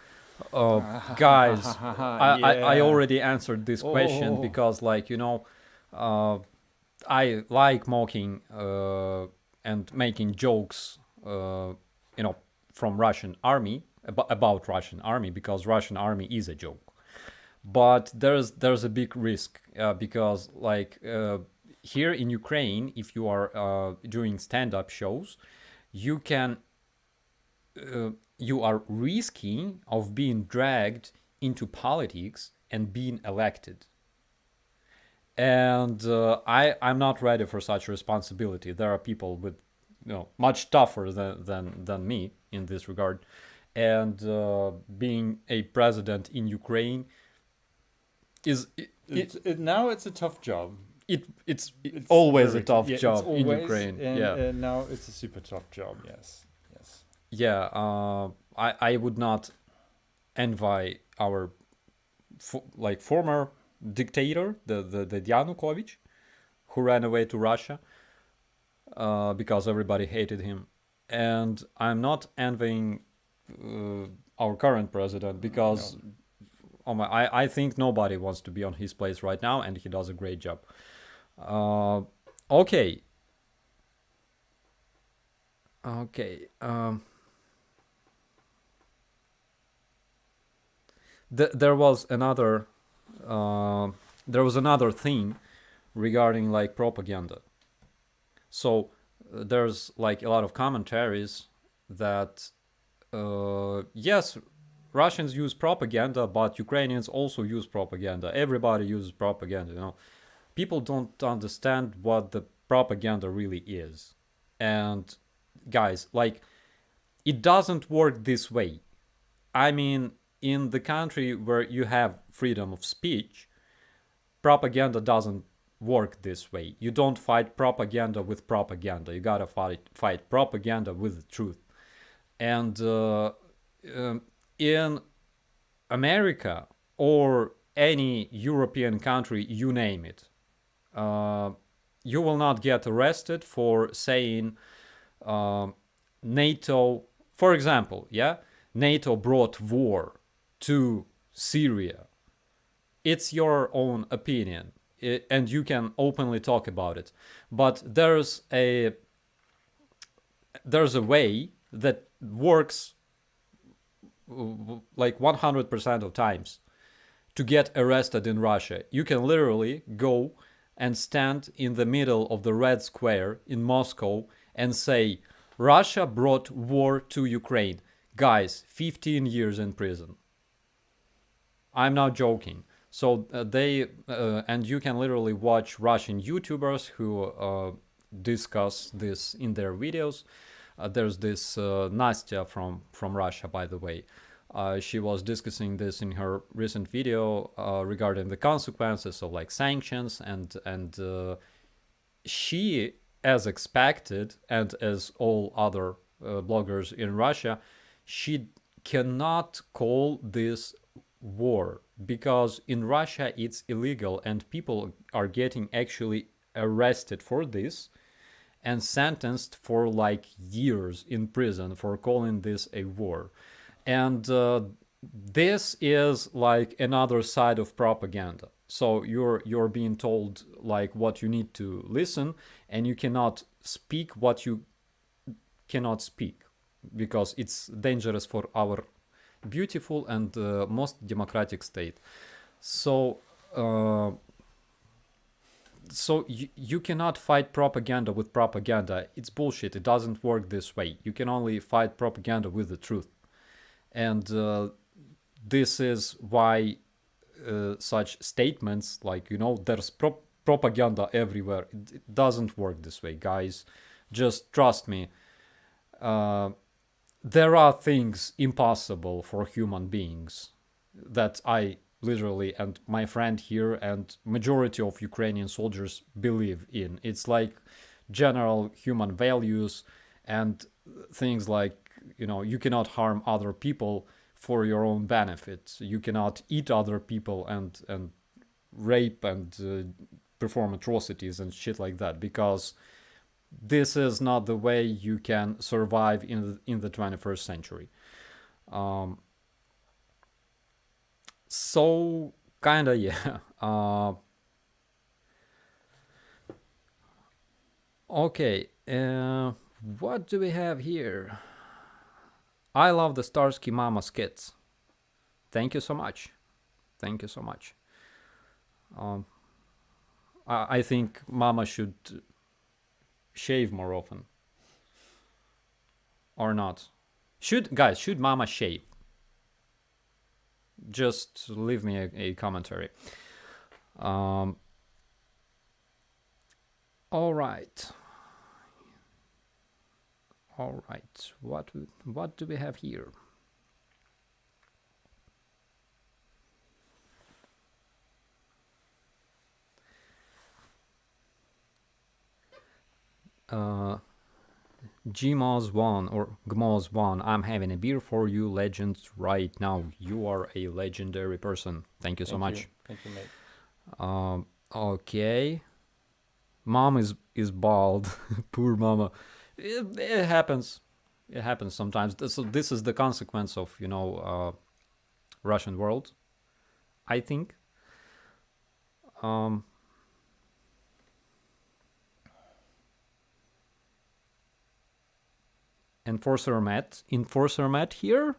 Guys, I already answered this question because, like, you know, I like mocking and making jokes, you know, from Russian army about Russian army, because Russian army is a joke. But there's a big risk because, like, here in Ukraine, if you are doing stand-up shows, you can you are risking of being dragged into politics and being elected. And I'm not ready for such responsibility. There are people with, you know, much tougher than me in this regard, and being a president in Ukraine is Now it's a tough job. it's It's always a very tough it's job in always, Ukraine. and Yeah, now it's a super tough job. Yes, yes. yeah. I would not envy our former dictator, the Yanukovych, who ran away to Russia because everybody hated him, and I'm not envying our current president because I think nobody wants to be on his place right now, and he does a great job. Okay. Okay. There was another thing regarding like propaganda. So there's like a lot of commentaries that yes, Russians use propaganda, but Ukrainians also use propaganda. Everybody uses propaganda. You know, people don't understand what the propaganda really is. And guys, like, it doesn't work this way. I mean, in the country where you have freedom of speech, propaganda doesn't work this way. You don't fight propaganda with propaganda. You gotta fight propaganda with the truth. And in America or any European country, you name it, you will not get arrested for saying NATO, for example, yeah, NATO brought war to Syria. It's your own opinion, and you can openly talk about it. But there's a way that works like 100% of times to get arrested in Russia. You can literally go and stand in the middle of the Red Square in Moscow and say, Russia brought war to Ukraine. Guys, 15 years in prison. I'm not joking. So and you can literally watch Russian YouTubers who discuss this in their videos. There's this Nastya from Russia, by the way. She was discussing this in her recent video regarding the consequences of like sanctions, and she, as expected, and as all other bloggers in Russia, she cannot call this war because in Russia it's illegal and people are getting actually arrested for this and sentenced for like years in prison for calling this a war. And this is like another side of propaganda. So you're being told like what you need to listen, and you cannot speak what you cannot speak because it's dangerous for our beautiful and most democratic state. So you cannot fight propaganda with propaganda. It's bullshit. It doesn't work this way. You can only fight propaganda with the truth. And this is why such statements like, you know, there's propaganda everywhere. It doesn't work this way, guys. Just trust me. There are things impossible for human beings that I literally and my friend here and majority of Ukrainian soldiers believe in. It's like general human values and things like, you know, you cannot harm other people for your own benefit. You cannot eat other people and rape and perform atrocities and shit like that, because this is not the way you can survive in the 21st century. So kinda, yeah. Okay, what do we have here? I love the Starsky Mama skits. Thank you so much. Thank you so much. I think Mama should shave more often. Or not. Should Mama shave? Just leave me a commentary. All right. All right. What do we have here? Gmoz1 or Gmoz1, I'm having a beer for you, legends, right now. You are a legendary person. Thank you so much. Thank you, mate. Okay. Mom is bald. Poor mama. It happens. It happens sometimes. So this is the consequence of, Russian world, I think. Enforcer Matt here.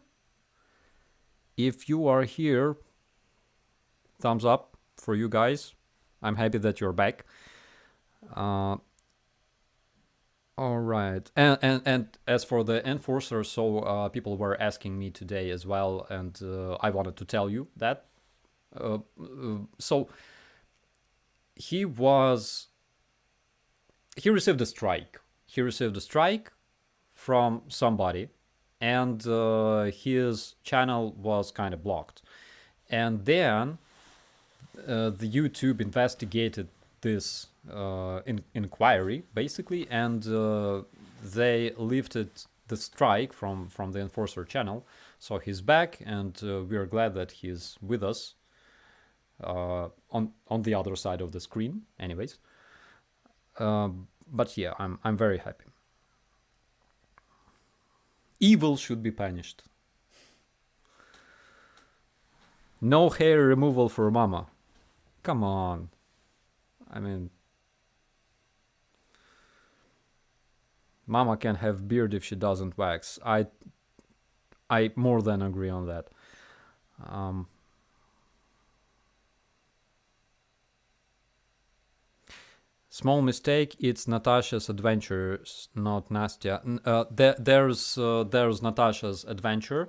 If you are here, thumbs up for you guys. I'm happy that you're back. All right, and as for the enforcer, so people were asking me today as well, and I wanted to tell you that. So he received a strike. He received a strike from somebody, and his channel was kind of blocked. And then the YouTube investigated this inquiry, basically, and they lifted the strike from the enforcer channel. So he's back, and we are glad that he's with us on the other side of the screen. Anyways, but yeah, I'm very happy. Evil should be punished. No hair removal for mama. Come on. I mean, mama can have beard if she doesn't wax. I more than agree on that. Small mistake. It's Natasha's adventures, not Nastya. There's Natasha's adventure,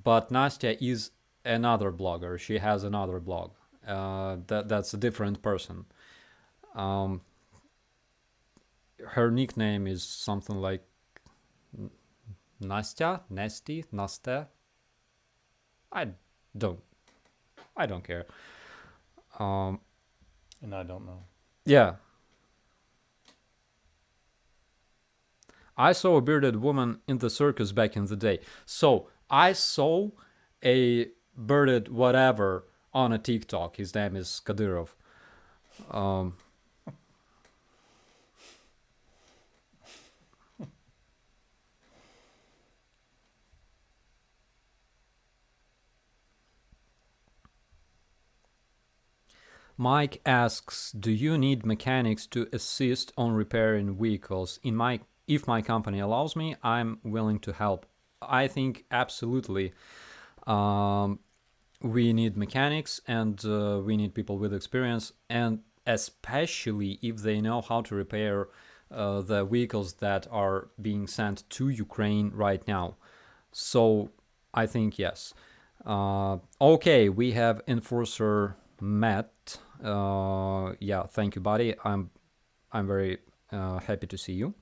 but Nastya is another blogger. She has another blog. That's a different person. Her nickname is something like Nastya, Nasty, Nasta. I don't care. And I don't know. Yeah. I saw a bearded woman in the circus back in the day. So I saw a bearded whatever on a TikTok. His name is Kadyrov. Mike asks, do you need mechanics to assist on repairing vehicles? If my company allows me, I'm willing to help. I think absolutely we need mechanics, and we need people with experience, and especially if they know how to repair the vehicles that are being sent to Ukraine right now. So I think yes. Okay, we have Enforcer Matt. Yeah, thank you, buddy. I'm very happy to see you.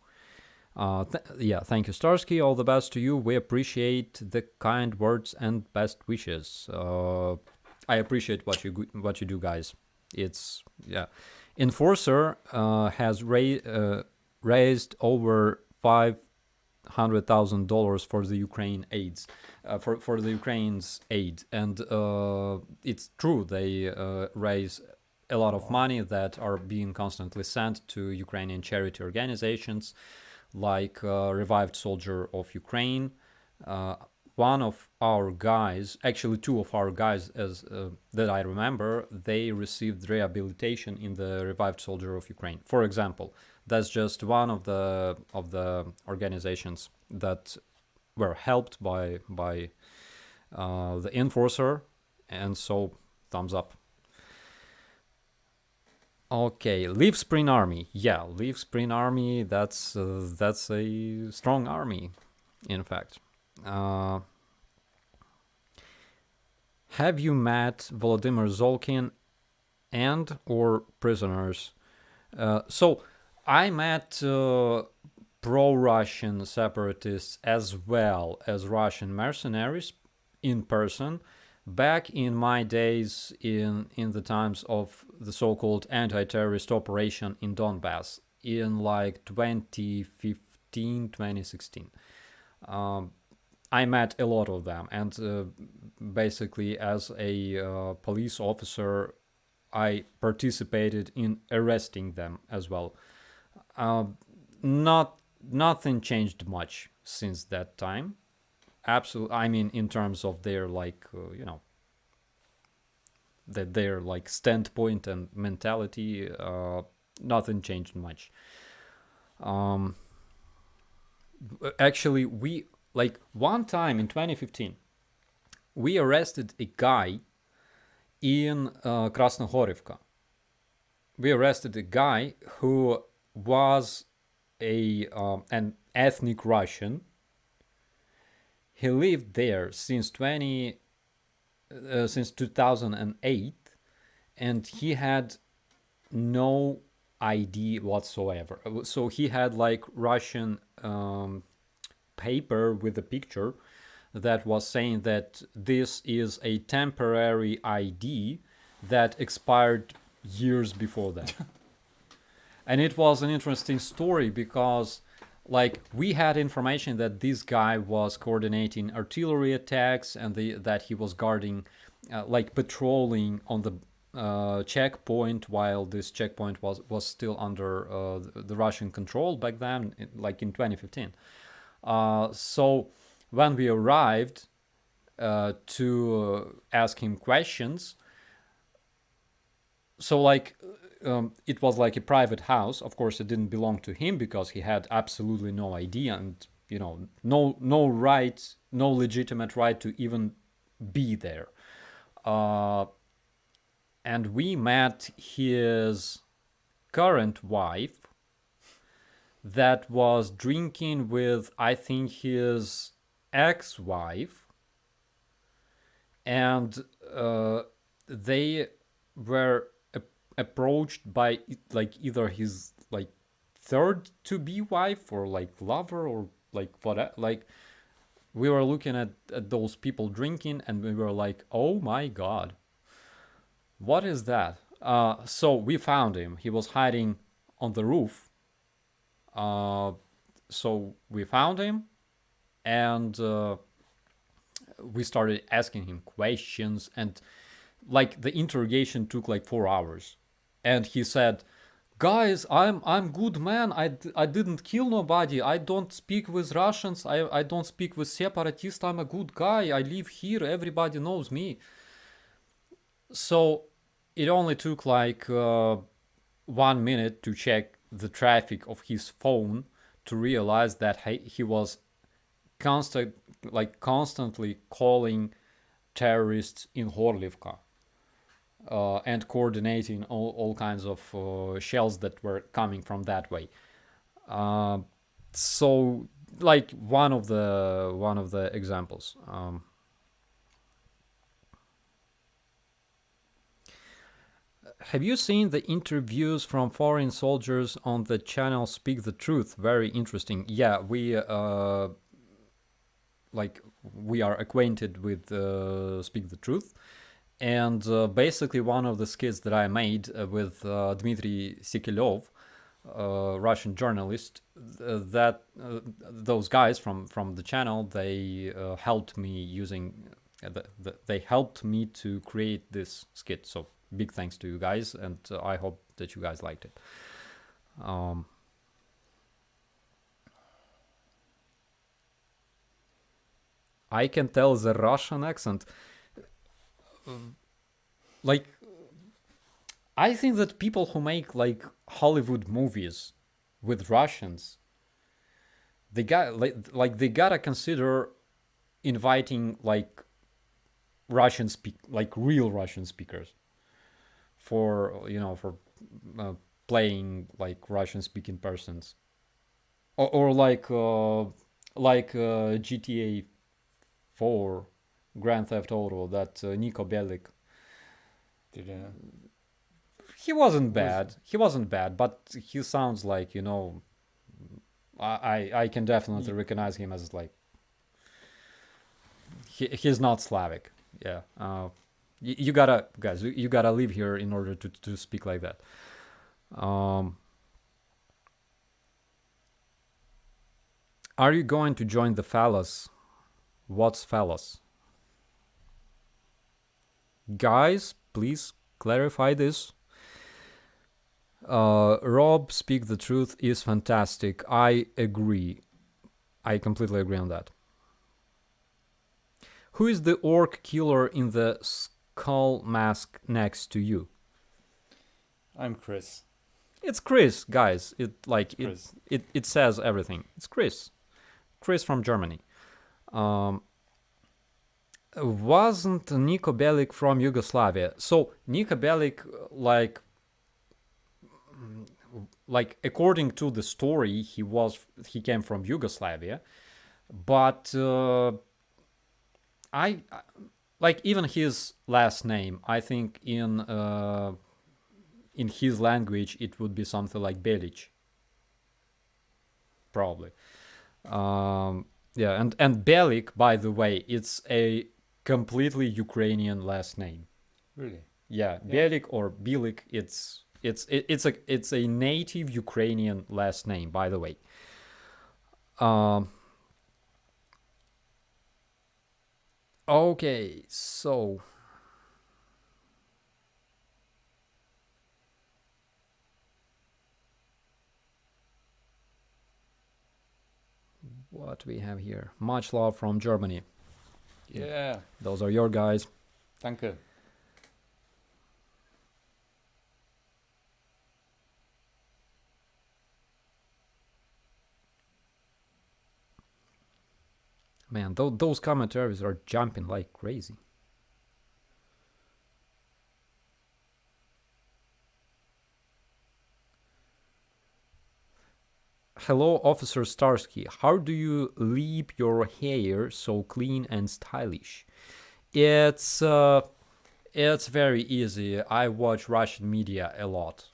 Thank you, Starsky. All the best to you. We appreciate the kind words and best wishes. I appreciate what you do, guys. It's Enforcer has raised over $500,000 for the Ukraine aids, for the Ukraine's aid, and it's true they raise a lot of money that are being constantly sent to Ukrainian charity organizations, like Revived Soldier of Ukraine. One of our guys, actually two of our guys, as that I remember, they received rehabilitation in the Revived Soldier of Ukraine. For example, that's just one of the organizations that were helped by the Enforcer, and so thumbs up. Okay, Leave Spring Army. Yeah, Leave Spring Army. That's a strong army, in fact. Have you met Volodymyr Zolkin and or prisoners? So I met pro-Russian separatists as well as Russian mercenaries in person back in my days in the times of the so-called anti-terrorist operation in Donbass. in like 2015, 2016. I met a lot of them, and basically as a police officer, I participated in arresting them as well. Nothing changed much since that time. Absolutely, I mean, in terms of their like their like standpoint and mentality, nothing changed much. Actually, we like one time in 2015, we arrested a guy in Krasnohorivka. We arrested a guy who was an ethnic Russian. He lived there since 2008, and he had no ID whatsoever. So he had like Russian paper with a picture that was saying that this is a temporary ID that expired years before that. And it was an interesting story because like we had information that this guy was coordinating artillery attacks and that he was guarding like patrolling on the checkpoint while this checkpoint was still under the Russian control back then, like in 2015. So when we arrived to ask him questions, so like it was like a private house. Of course, it didn't belong to him because he had absolutely no idea and no right, no legitimate right to even be there. And we met his current wife that was drinking with, I think, his ex-wife, and they were approached by like either his like third to be wife or like lover or like what, like we were looking at those people drinking and we were like, oh my god, what is that? So we found him. He was hiding on the roof. So we found him and we started asking him questions, and like the interrogation took like 4 hours. And he said, guys, I'm good man. I didn't kill nobody. I don't speak with Russians. I don't speak with separatists. I'm a good guy. I live here. Everybody knows me. So it only took like 1 minute to check the traffic of his phone to realize that he was constantly calling terrorists in Horlivka. And coordinating all kinds of shells that were coming from that way. So, like one of the examples. Have you seen the interviews from foreign soldiers on the channel Speak the Truth? Very interesting. Yeah, we are acquainted with Speak the Truth. And basically one of the skits that I made with Dmitry Sikilov, Russian journalist, that those guys from the channel, they helped me they helped me to create this skit. So big thanks to you guys, and I hope that you guys liked it. I can tell the Russian accent. Like, I think that people who make like Hollywood movies with Russians, they gotta consider inviting like real Russian speakers for playing like Russian speaking persons, or like GTA 4. Grand Theft Auto, that Nico Bellic. He wasn't bad. He wasn't bad, but he sounds like, I can definitely recognize him as like he's not Slavic. Yeah. You gotta live here in order to speak like that. Are you going to join the fellas? What's fellas? Guys, please clarify this. Rob, Speak the Truth is fantastic. I agree. I completely agree on that. Who is the orc killer in the skull mask next to you? I'm Chris. It's Chris, guys. Chris. It says everything. It's Chris. Chris from Germany. Wasn't Niko Bellic from Yugoslavia? So Niko Bellic, like according to the story, he came from Yugoslavia, but I like even his last name. I think in his language it would be something like Belic, probably. Yeah, and Bellic, by the way, it's a completely Ukrainian last name. Really? Yeah, Bellic or Bilik, it's a native Ukrainian last name, by the way. Okay, so what we have here? Much love from Germany. Yeah. Those are your guys. Danke. Man, those commentaries are jumping like crazy. Hello, Officer Starsky. How do you leave your hair so clean and stylish? It's very easy. I watch Russian media a lot.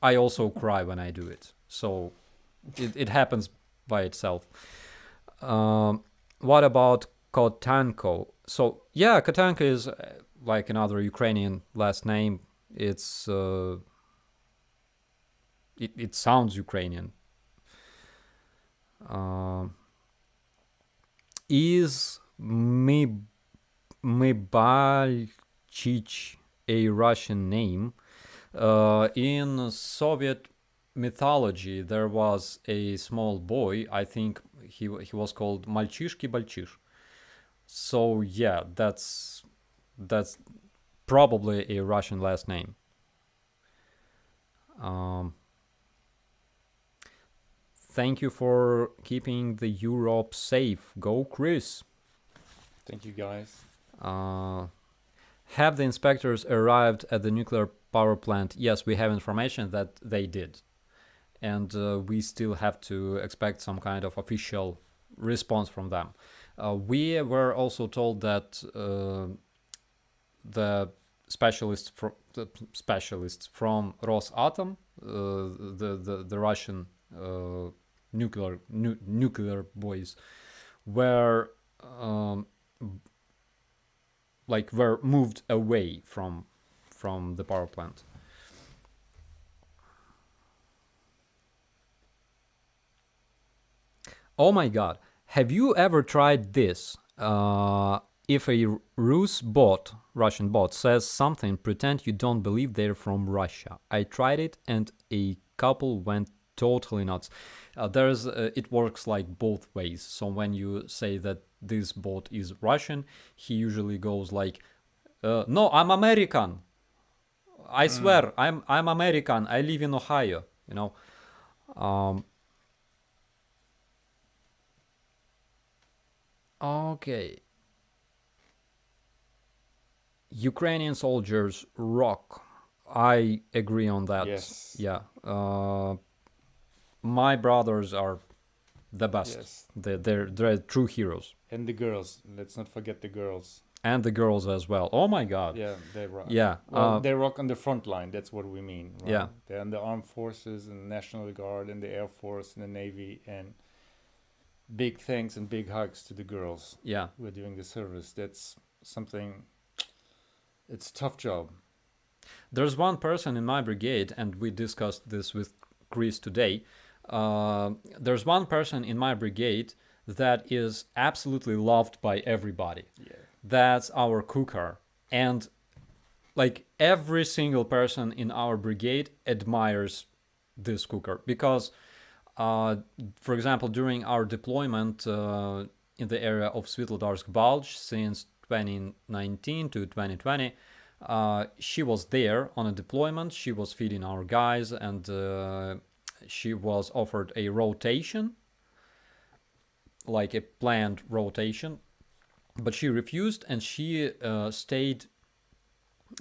I also cry when I do it. So it happens by itself. What about Kotanko? So yeah, Kotanko is like another Ukrainian last name. It's it sounds Ukrainian. Is Mybalchich a Russian name? In Soviet mythology, there was a small boy. I think he was called Malchishki Balchish. So yeah, that's probably a Russian last name. Thank you for keeping the Europe safe. Go, Chris. Thank you, guys. Have the inspectors arrived at the nuclear power plant? Yes, we have information that they did. And we still have to expect some kind of official response from them. We were also told that the specialists from Rosatom, the Russian nuclear boys, were were moved away from the power plant. Oh my god, have you ever tried this? If a Russian bot says something, pretend you don't believe they're from Russia. I tried it and a couple went totally nuts. It works like both ways. So when you say that this bot is Russian, he usually goes like, no, I'm American. I swear, I'm American. I live in Ohio, you know. Okay. Ukrainian soldiers rock. I agree on that. Yes. Yeah. My brothers are the best. Yes. They're true heroes. And the girls. Let's not forget the girls. And the girls as well. Oh my god. Yeah, they rock. Yeah. Well, they rock on the front line. That's what we mean. Right? Yeah. They're in the armed forces and the National Guard and the Air Force and the Navy. And big thanks and big hugs to the girls. Yeah. Who are doing the service. That's something. It's a tough job. There's one person in my brigade, and we discussed this with Chris today. there's one person in my brigade that is absolutely loved by everybody. Yeah. That's our cooker. And like every single person in our brigade admires this cooker because, for example, during our deployment in the area of Svetlodarsk Bulge since 2019 to 2020, she was there on a deployment. She was feeding our guys, and she was offered a rotation, like a planned rotation, but she refused, and she stayed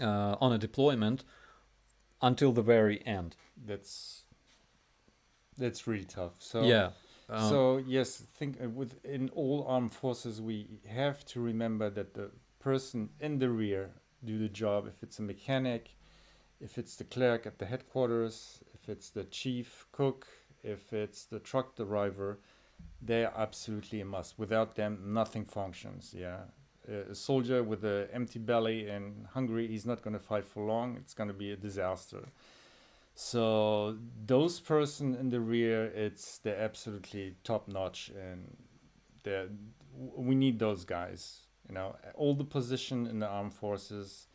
on a deployment until the very end. That's really tough. So Yeah. So yes, think within all armed forces we have to remember that the person in the rear do the job. If it's a mechanic, if it's the clerk at the headquarters, if it's the chief cook, if it's the truck driver, they are absolutely a must. Without them, nothing functions. Yeah, a soldier with an empty belly and hungry, he's not going to fight for long. It's going to be a disaster. So those person in the rear, they're absolutely top notch, and we need those guys. You know, all the position in the armed forces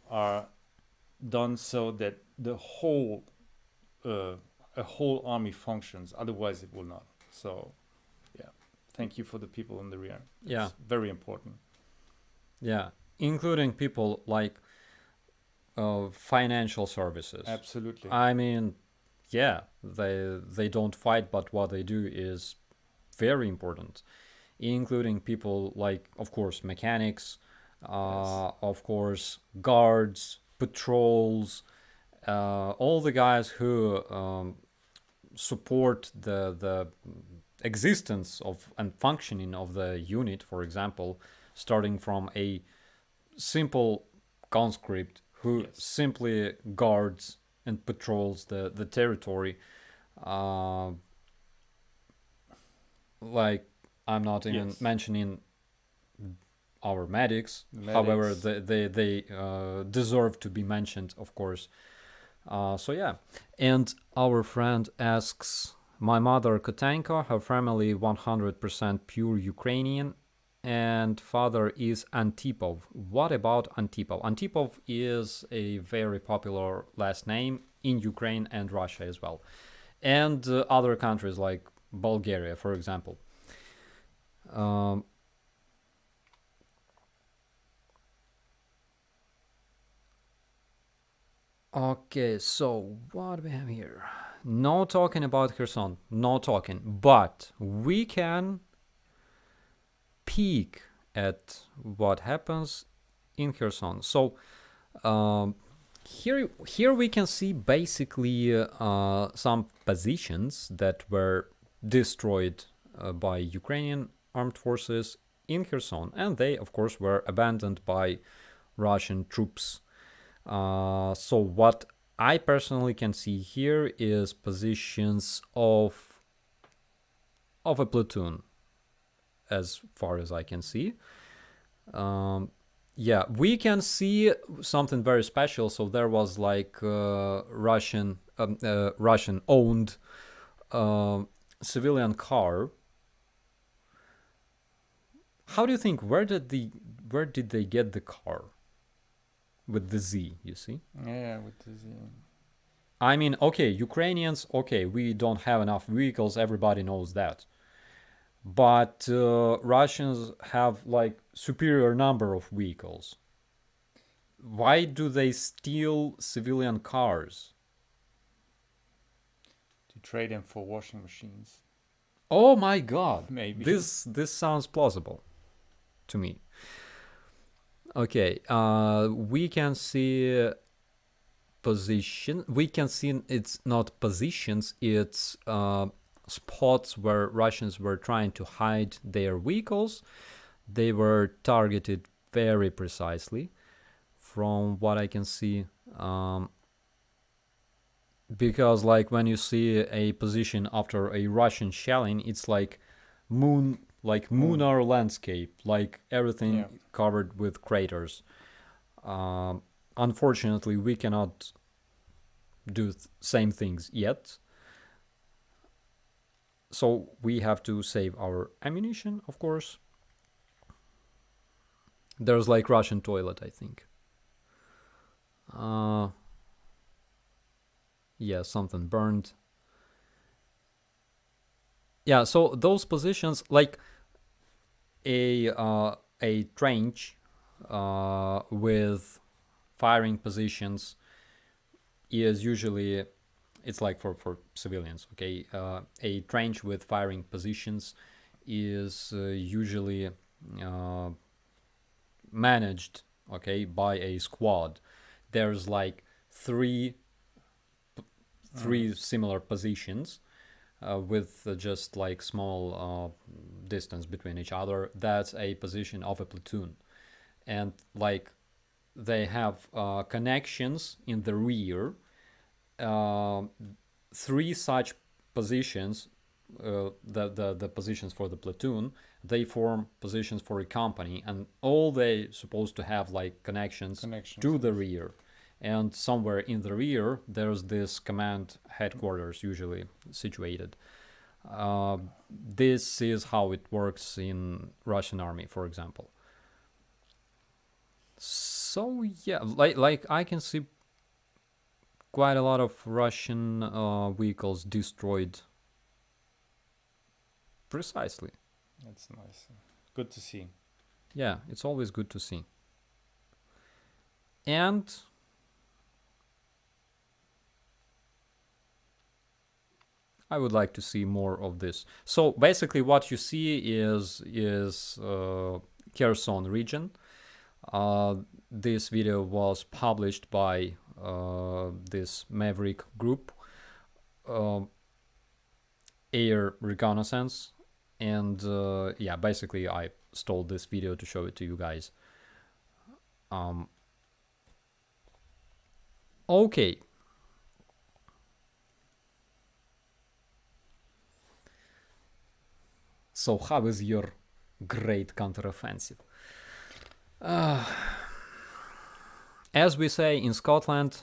are done so that the whole a whole army functions. Otherwise, it will not. So, yeah, thank you for the people in the rear. Yeah. It's very important. Yeah, including people like financial services. Absolutely. I mean, yeah, they don't fight, but what they do is very important, including people like, of course, mechanics, of course, guards, patrols, all the guys who support the existence of and functioning of the unit. For example, starting from a simple conscript who simply guards and patrols the territory. Like, I'm not even mentioning our medics. However, they deserve to be mentioned, of course. So yeah. And our friend asks, my mother Kotenko, her family 100% pure Ukrainian, and father is Antipov. What about Antipov? Antipov is a very popular last name in Ukraine and Russia as well, and other countries like Bulgaria, for example. Okay, so what do we have here? No talking about Kherson, no talking, but we can peek at what happens in Kherson. So here we can see basically some positions that were destroyed by Ukrainian armed forces in Kherson, and they of course were abandoned by Russian troops. So what I personally can see here is positions of a platoon, as far as I can see. Yeah, we can see something very special. So there was like Russian owned civilian car. How do you think, where did they get the car? With the Z, you see? Yeah, with the Z. I mean, okay, Ukrainians, okay, we don't have enough vehicles, everybody knows that. But Russians have like superior number of vehicles. Why do they steal civilian cars? To trade them for washing machines. Oh my God! Maybe. This sounds plausible to me. Okay, we can see position. We can see it's not positions, it's spots where Russians were trying to hide their vehicles. They were targeted very precisely, from what I can see. Because like when you see a position after a Russian shelling, it's like lunar landscape, like everything covered with craters. Unfortunately, we cannot do same things yet. So we have to save our ammunition, of course. There's like Russian toilet, I think. Yeah, something burned. Yeah, so those positions, like a trench with firing positions is usually, it's like for civilians, okay? A trench with firing positions is usually managed, okay, by a squad. There's like three similar positions with just like small distance between each other. That's a position of a platoon, and like they have connections in the rear. Three such positions, the positions for the platoon, they form positions for a company, and all they supposed to have like connections to the rear. And somewhere in the rear, there's this command headquarters usually situated. This is how it works in Russian army, for example. So yeah, like I can see quite a lot of Russian vehicles destroyed. Precisely. That's nice. Good to see. Yeah, it's always good to see. And I would like to see more of this. So basically what you see is Kherson region. This video was published by this Maverick group, Air Reconnaissance, and yeah, basically I stole this video to show it to you guys. Okay. So how is your great counteroffensive? As we say in Scotland,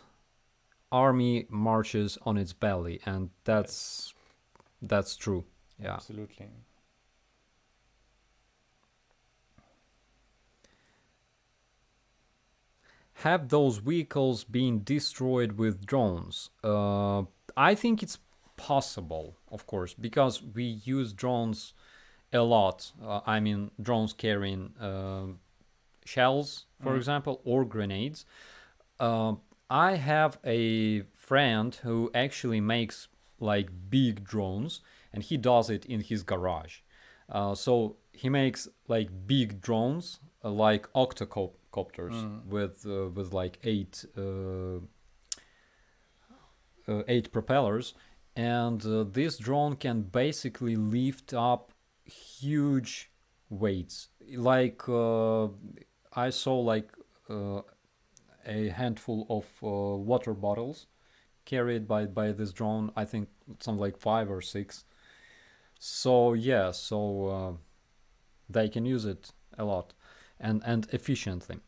army marches on its belly, and that's true. Yeah. Absolutely. Have those vehicles been destroyed with drones? I think it's possible, of course, because we use drones a lot. I mean, drones carrying shells, for example, or grenades. I have a friend who actually makes like big drones, and he does it in his garage. So he makes like big drones, like octocopters with like eight propellers, and this drone can basically lift up huge weights. Like I saw like a handful of water bottles carried by this drone. I think something like 5 or 6. So yeah, so they can use it a lot and efficiently.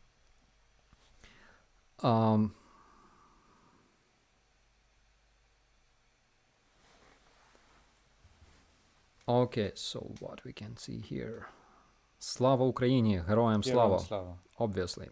Okay, so what we can see here. Слава Україні, героям слава. Obviously.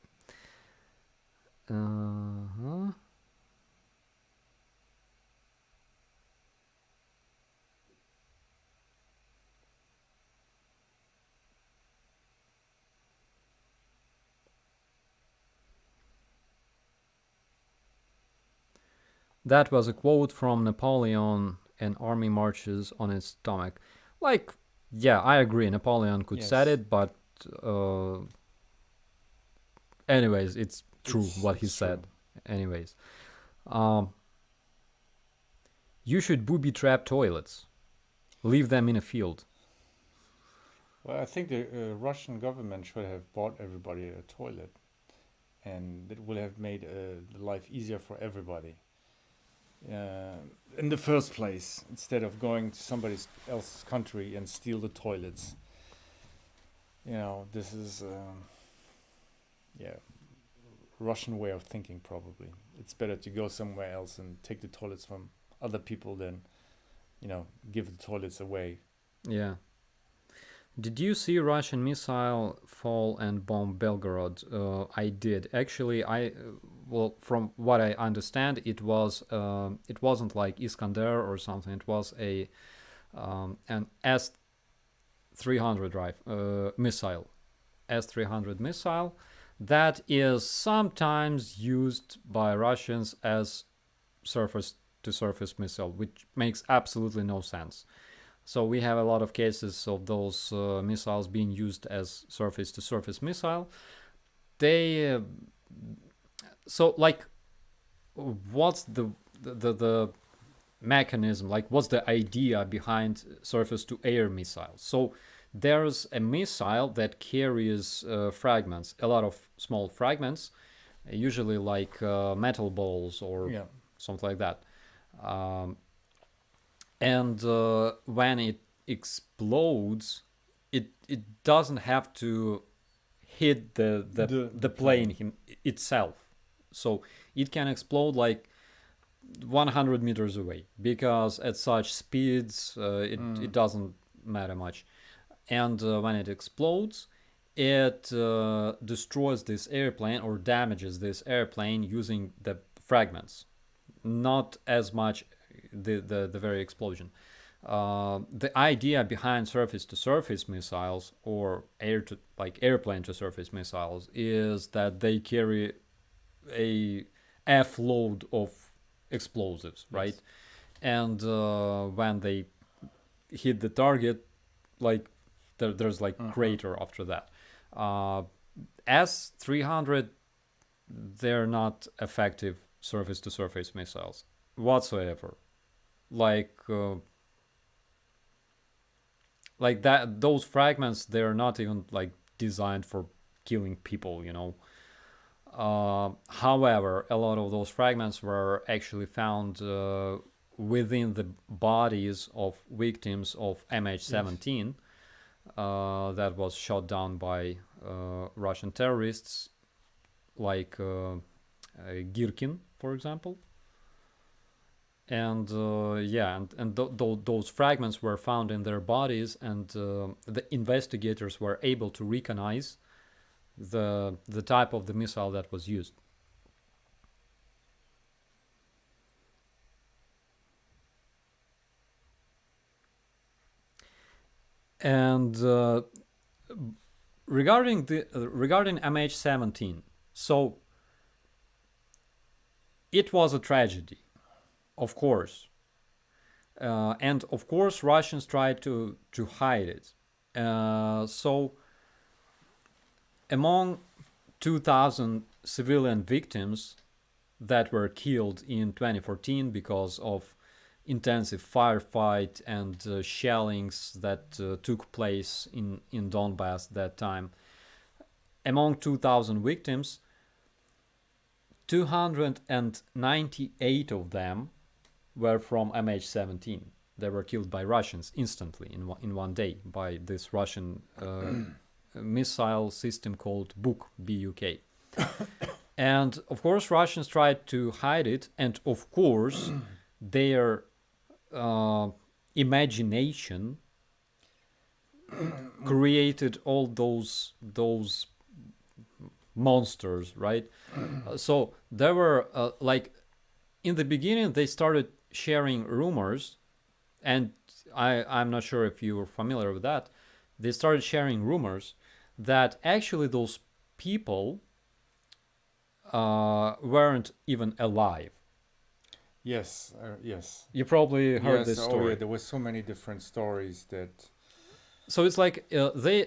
That was a quote from Napoleon, and army marches on its stomach. Like, yeah, I agree. Napoleon could said it, but anyways, it's true what he said. Anyways, you should booby trap toilets. Leave them in a field. Well, I think the Russian government should have bought everybody a toilet, and it would have made life easier for everybody. In the first place, instead of going to somebody else's country and steal the toilets. You know, this is Russian way of thinking. Probably it's better to go somewhere else and take the toilets from other people than give the toilets away. Yeah. Did you see Russian missile fall and bomb Belgorod? I did. Actually, well, from what I understand, it wasn't like Iskander or something. It was an S-300 missile. S-300 missile that is sometimes used by Russians as surface-to-surface missile, which makes absolutely no sense. So we have a lot of cases of those missiles being used as surface-to-surface missile. They so like, what's the mechanism? Like, what's the idea behind surface-to-air missiles? So there's a missile that carries fragments, a lot of small fragments, usually like metal balls or something like that. And when it explodes, it doesn't have to hit the plane itself. So it can explode like 100 meters away, because at such speeds it doesn't matter much. And when it explodes, it destroys this airplane or damages this airplane using the fragments, not as much the very explosion. The idea behind surface-to-surface missiles or airplane-to-surface missiles is that they carry a F-load of explosives, right? And when they hit the target, like there's like crater after that. S-300, they're not effective surface-to-surface missiles whatsoever. Like that, those fragments, they're not even like designed for killing people, However, a lot of those fragments were actually found within the bodies of victims of MH17 that was shot down by Russian terrorists, like Girkin, for example. And those fragments were found in their bodies, and the investigators were able to recognize the type of the missile that was used. And regarding MH17, so it was a tragedy, of course, and of course Russians tried to hide it. So among 2,000 civilian victims that were killed in 2014 because of intensive firefight and shellings that took place in Donbass that time, among 2,000 victims, 298 of them were from MH17. They were killed by Russians instantly in one day by this Russian missile system called Buk, B-U-K. And of course Russians tried to hide it, and of course their imagination created all those monsters, right? So there were like, in the beginning they started sharing rumors, and I'm not sure if you were familiar with that. They started sharing rumors that actually those people weren't even alive. Yes. You probably heard this story. Oh yeah, there were so many different stories that. So it's like they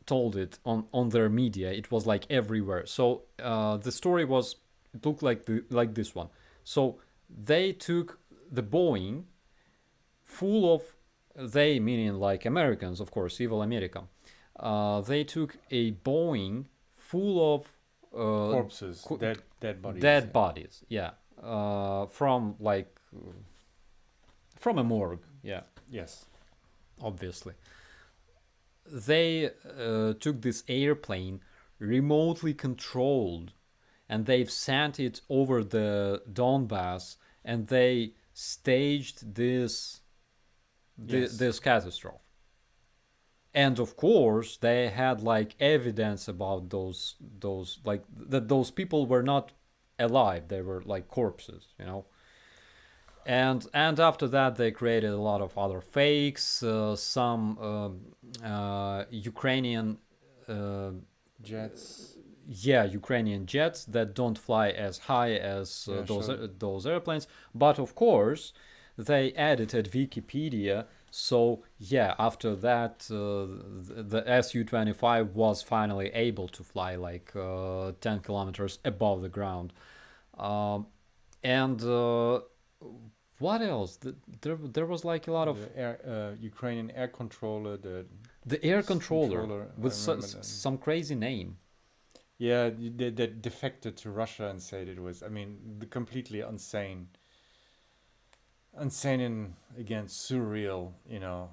told it on their media. It was like everywhere. So the story looked like this one. So they took the Boeing full of, they meaning like Americans, of course, evil America. They took a Boeing full of corpses, dead bodies. Dead bodies, yeah. From a morgue, yeah. Yes. Obviously. They took this airplane, remotely controlled, and they've sent it over the Donbass, and they staged this Yes. this catastrophe. And of course, they had like evidence about those like that those people were not alive; they were like corpses, you know. And after that, they created a lot of other fakes. Some Ukrainian, Jets. Ukrainian jets that don't fly as high as Yeah, sure. those airplanes. But of course, they edited Wikipedia. So yeah, after that, the Su-25 was finally able to fly like 10 kilometers above the ground. And what else? There was like a lot of The Ukrainian air controller, the air controller controller, with I remember that. some crazy name. yeah, they defected to Russia and said it was, I mean, completely insane. Insane and again surreal, you know.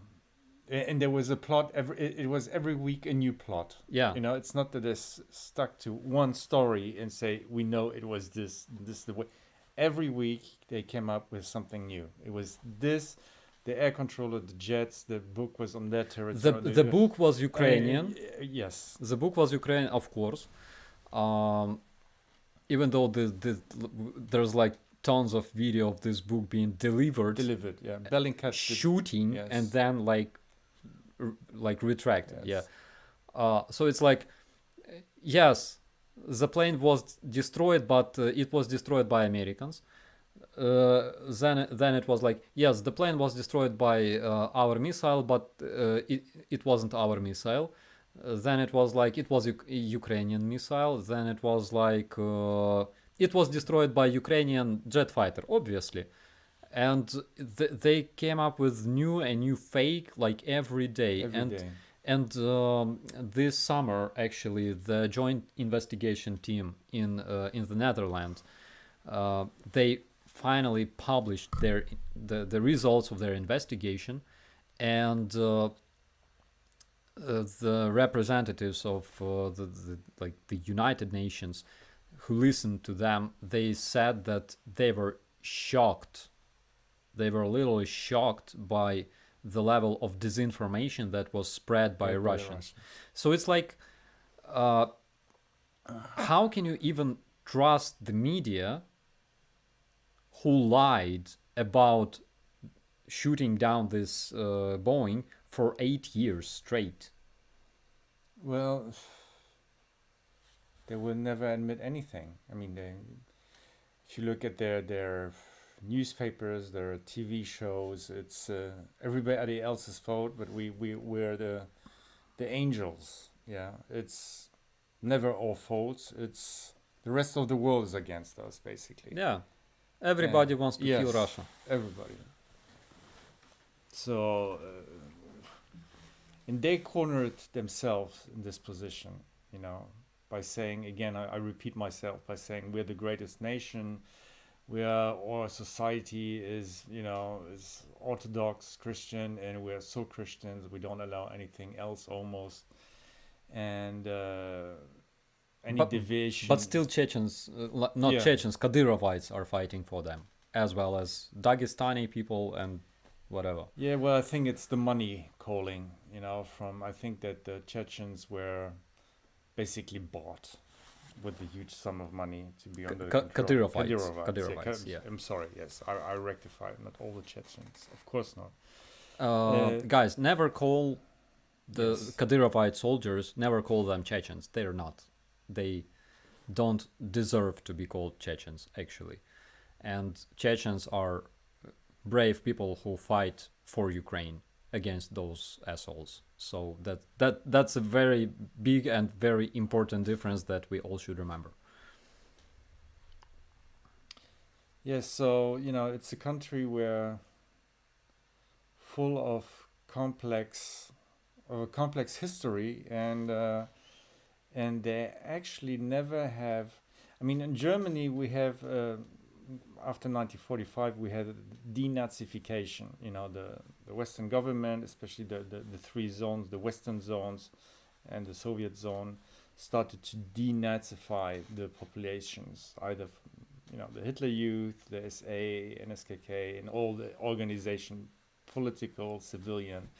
And there was a plot it was every week a new plot. Yeah. You know, it's not that they stuck to one story and say we know it was this the way. Every week they came up with something new. It was this, the air controller, the jets. The book was on their territory. The book was Ukrainian. Yes. The book was Ukrainian, of course. Even though there's like tons of video of this book being delivered, Yeah. Bellingcat did- shooting, yes. and then like retracted. Yes. Yeah. So it's like, yes, the plane was destroyed, but it was destroyed by Americans. Then it was like, yes, the plane was destroyed by our missile, but it wasn't our missile. Then it was like it was a Ukrainian missile. Then it was like it was destroyed by Ukrainian jet fighter, obviously. And they came up with new and new fake like every day. Every day. And this summer, actually, the joint investigation team in the Netherlands, they finally published the results of their investigation, and the representatives of the United Nations who listened to them, they said that they were shocked. They were literally shocked by the level of disinformation that was spread by Russians. So it's like, how can you even trust the media who lied about shooting down this Boeing for 8 years straight? Well, they will never admit anything. I mean, if you look at their newspapers, their TV shows, it's everybody else's fault, but we're the angels. Yeah, it's never our fault. It's the rest of the world is against us, basically. Yeah, everybody wants to kill Yes, Russia. Everybody. So, and they cornered themselves in this position, you know, by saying, again, I repeat myself, by saying we're the greatest nation, our society is, you know, is Orthodox Christian, and we're so Christians, we don't allow anything else almost, and any division. But still Chechens, not Yeah. Chechens, Kadyrovites are fighting for them, as well as Dagestani people and whatever. Yeah, well, I think it's the money calling, you know, I think that the Chechens were basically bought with a huge sum of money to be under control. Kadyrovites, yeah. I'm sorry, yes, I rectified, not all the Chechens, of course not. Guys, never call the Yes. Kadyrovite soldiers, never call them Chechens. They're not. They don't deserve to be called Chechens, actually. And Chechens are brave people who fight for Ukraine against those assholes. So that's a very big and very important difference that we all should remember. Yes, so, you know, it's a country where full of complex history, and they actually never have. I mean, in Germany we have after 1945 we had Denazification. You know, the Western government, especially the three zones, the Western zones, and the Soviet zone, started to denazify the populations, either the Hitler Youth, the SA, NSKK, and all the organization, political, civilian,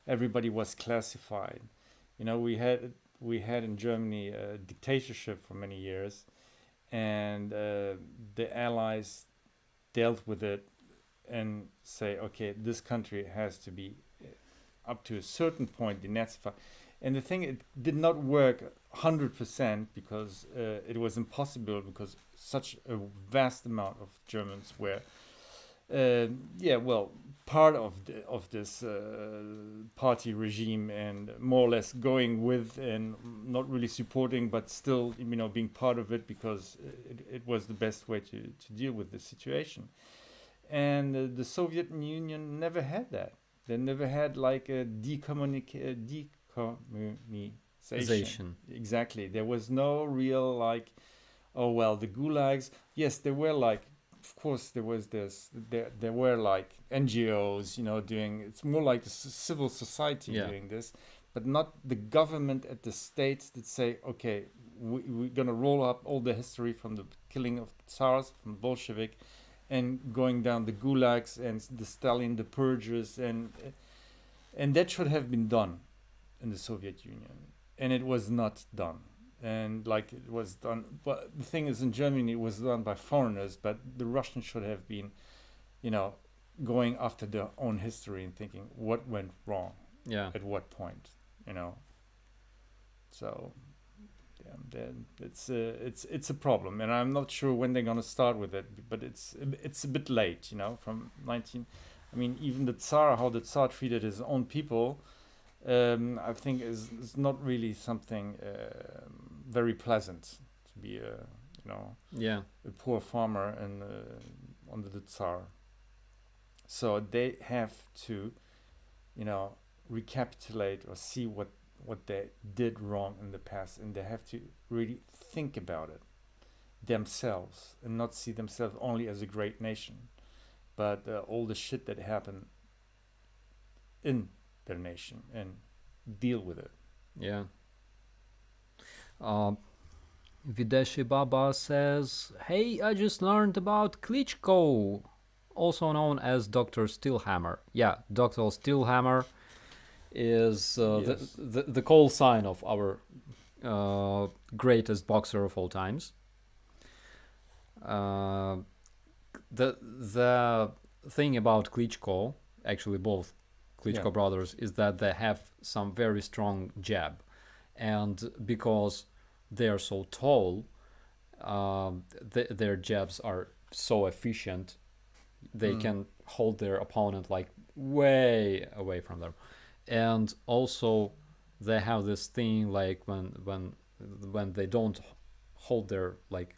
everybody was classified. We had in Germany a dictatorship for many years, and the Allies dealt with it and say, okay, this country has to be up to a certain point denazified. And the thing, it did not work 100% because it was impossible, because such a vast amount of Germans were, part of this party regime, and more or less going with and not really supporting, but still, being part of it, because it was the best way to deal with the situation. And the Soviet Union never had that. They never had like a decommunization. Exactly. There was no real like, oh well, the gulags. Yes, there were like, of course, there was this. There were like NGOs, doing. It's more like the civil society doing this, but not the government at the states that say, okay, we're gonna roll up all the history from the killing of the Tsars, from Bolshevik, and going down the gulags and the Stalin, the purges, and that should have been done in the Soviet Union, and it was not done. And like it was done, but the thing is, in Germany it was done by foreigners, but the Russians should have been, going after their own history and thinking what went wrong, at what point, So, then it's a problem, and I'm not sure when they're gonna start with it, but it's a bit late, from 19. I mean, even how the Tsar treated his own people, I think is not really something very pleasant to be a poor farmer and under the Tsar. So they have to, recapitulate or see what they did wrong in the past, and they have to really think about it themselves and not see themselves only as a great nation, but all the shit that happened in their nation, and deal with it. Yeah. Videshi Baba says, hey, I just learned about Klitschko, also known as Dr. Steelhammer. Yeah, Dr. Steelhammer is Yes. the call sign of our greatest boxer of all times. The thing about Klitschko, actually both Klitschko brothers, is that they have some very strong jab, and because they are so tall, their jabs are so efficient, they can hold their opponent like way away from them. And also they have this thing like when they don't hold their like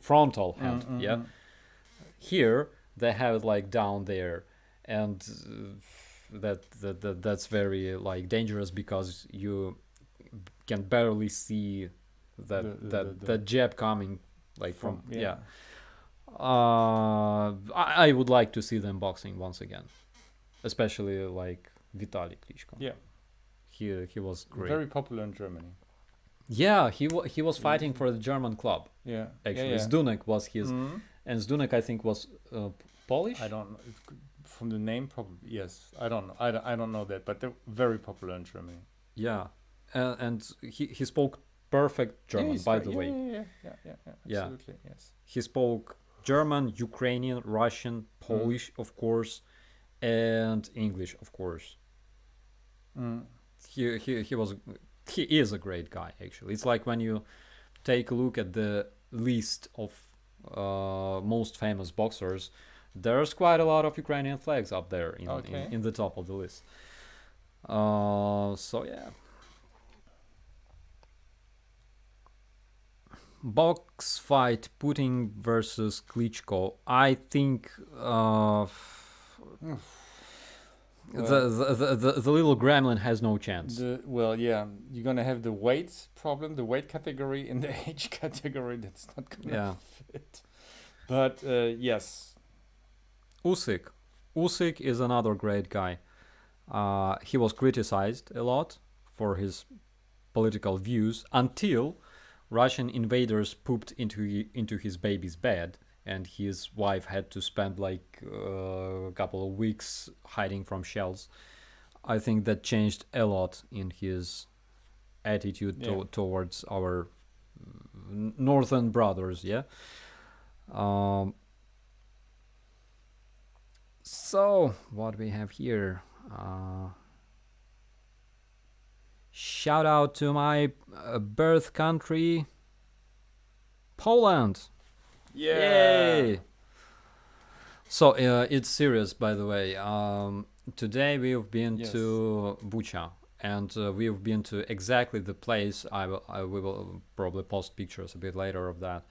frontal hand, here they have it like down there, and that's very like dangerous, because you can barely see that jab coming like from I would like to see them boxing once again, especially like Vitaly Klitschko. Yeah, he was great. very popular in Germany. Yeah, he was fighting for the German club. Yeah, Actually, Zdunek was his, and Zdunek I think was Polish. I don't know. From the name, probably yes. I don't know. I don't know that, but they're very popular in Germany. Yeah, and he spoke perfect German, by the way. Yeah. Absolutely, yes. He spoke German, Ukrainian, Russian, Polish, of course, and English, of course. He is a great guy, actually. It's like when you take a look at the list of most famous boxers, there's quite a lot of Ukrainian flags up there in the top of the list. So yeah. Box fight, Putin versus Klitschko. I think the little gremlin has no chance. You're gonna have the weight problem, the weight category, and the age category that's not gonna fit. But yes, Usyk is another great guy. He was criticized a lot for his political views until Russian invaders pooped into his baby's bed, and his wife had to spend like a couple of weeks hiding from shells. I think that changed a lot in his attitude towards our northern brothers. Yeah. So what we have here? Shout out to my birth country, Poland. Yay! So it's serious, by the way. Today we've been to Bucha, and we've been to exactly the place. We will probably post pictures a bit later of that.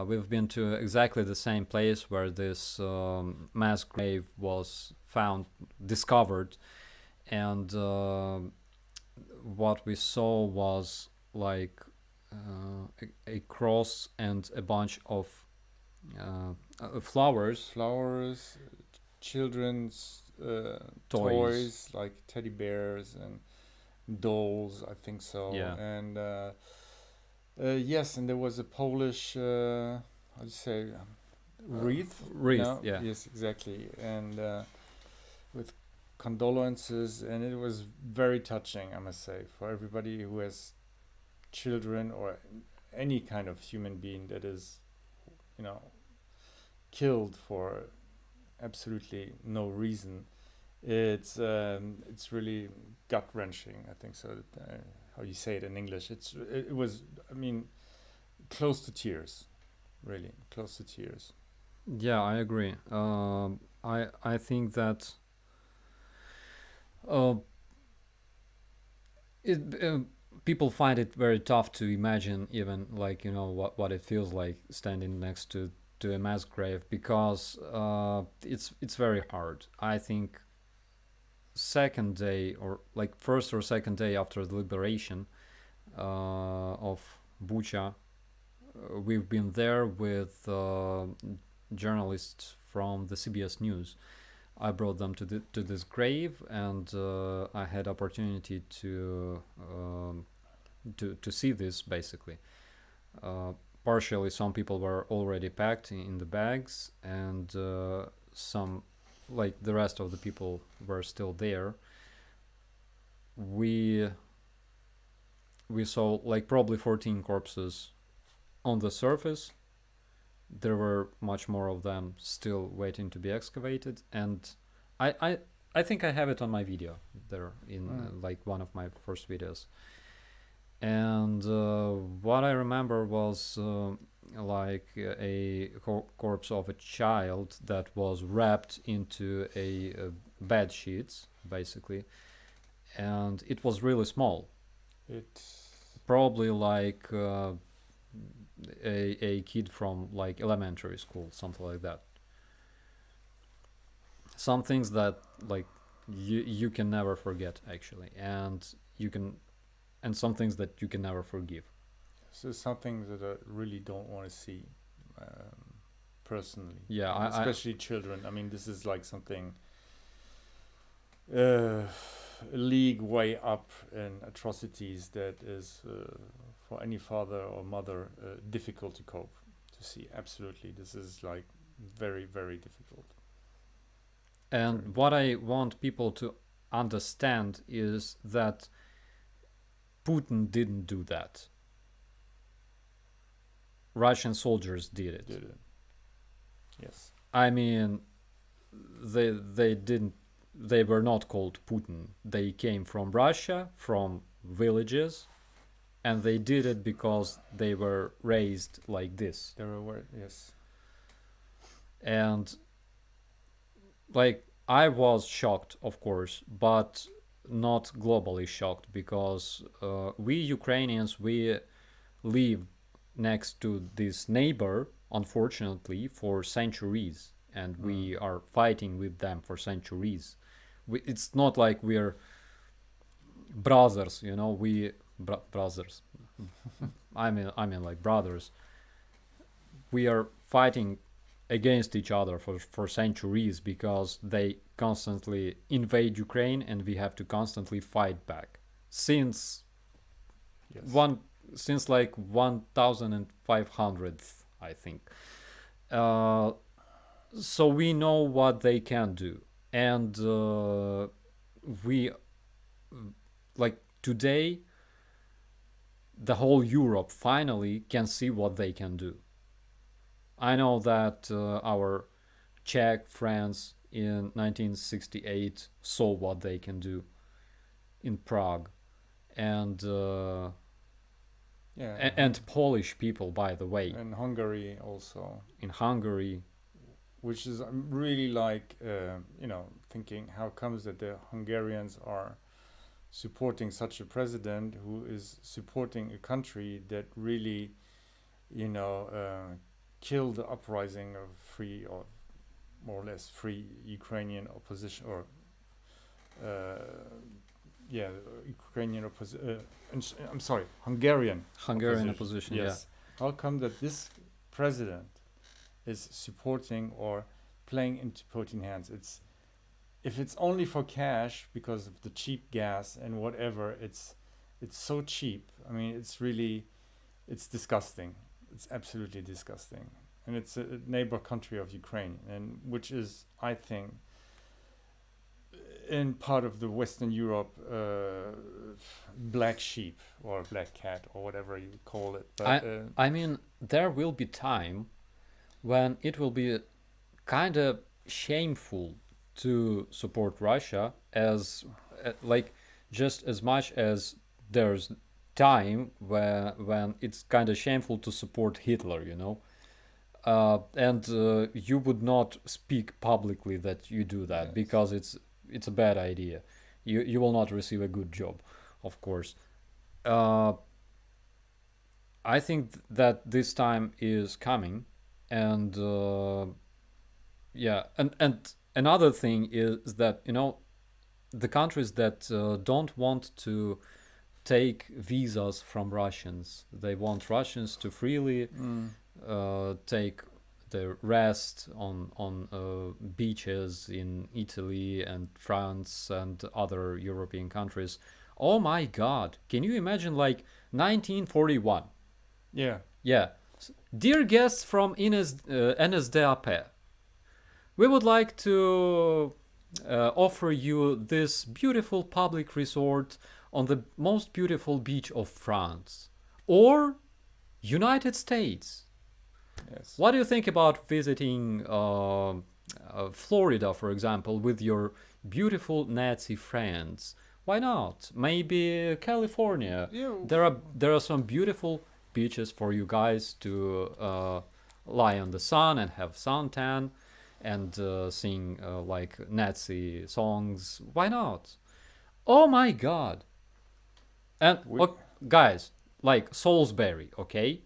We've been to exactly the same place where this mass grave was discovered, and what we saw was like a cross and a bunch of flowers, children's toys like teddy bears and dolls, I think so. Yeah. And yes, and there was a Polish how do you say wreath? No? Yeah. Yes, exactly. And with condolences, and it was very touching, I must say, for everybody who has children or any kind of human being that is, killed for absolutely no reason. It's really gut wrenching, I think so. How you say it in English? It was, I mean, close to tears, really close to tears. Yeah, I agree. I think that people find it very tough to imagine, even like what it feels like standing next to a mass grave, because it's very hard. I think second day, or like first or second day after the liberation of Bucha, we've been there with journalists from the CBS News. I brought them to this grave, and I had opportunity to see this basically. Partially, some people were already packed in the bags, and some, like the rest of the people, were still there. We saw like probably 14 corpses on the surface. There were much more of them still waiting to be excavated, and I think I have it on my video there in like one of my first videos. And what I remember was like a corpse of a child that was wrapped into a bed sheets, basically, and it was really small. It's Probably like a kid from like elementary school, something like that. Some things that like you can never forget, actually, and some things that you can never forgive. So something that I really don't want to see, personally. Yeah, especially children. I mean, this is like something a league way up in atrocities that is for any father or mother difficult to cope, to see. Absolutely, this is like very, very difficult. And what I want people to understand is that Putin didn't do that. Russian soldiers did it. Yes. I mean, they didn't. They were not called Putin. They came from Russia, from villages, and they did it because they were raised like this. They were aware. Yes. And like, I was shocked, of course, but not globally shocked, because we Ukrainians, we live next to this neighbor, unfortunately, for centuries, and we are fighting with them for centuries. It's not like we're brothers, we brothers. I mean like brothers. We are fighting against each other for centuries, because they constantly invade Ukraine and we have to constantly fight back. Since since like 1500, I think. Uh, so we know what they can do, and we like today the whole Europe finally can see what they can do. I know that our Czech friends in 1968 saw what they can do in Prague, and Yeah, and Polish people, by the way, and Hungary also, in Hungary. which is I'm really like thinking how comes that the Hungarians are supporting such a president who is supporting a country that really killed the uprising of free or more or less free Ukrainian opposition or Ukrainian opposition. I'm sorry, Hungarian Opposition. Yes. How come that this president is supporting or playing into Putin hands? If it's only for cash because of the cheap gas and whatever, it's so cheap. I mean, it's disgusting. It's absolutely disgusting. And it's a neighbor country of Ukraine, and which is, I think, in part of the Western Europe, black sheep or black cat or whatever you call it. But, I mean, there will be time when it will be kind of shameful to support Russia as like just as much as there's time when it's kind of shameful to support Hitler, and you would not speak publicly that you do that. Yes. Because it's a bad idea. You will not receive a good job, of course. I think that this time is coming, and and another thing is that the countries that don't want to take visas from Russians, they want Russians to freely take the rest on beaches in Italy and France and other European countries. Oh my God! Can you imagine, like 1941? yeah. Yeah. Dear guests from NSDAP, we would like to offer you this beautiful public resort on the most beautiful beach of France or United States. Yes. What do you think about visiting Florida, for example, with your beautiful Nazi friends? Why not? Maybe California. Yeah. There are some beautiful beaches for you guys to lie on the sun and have suntan and sing like Nazi songs. Why not? Oh my God! And guys, like Salisbury, okay?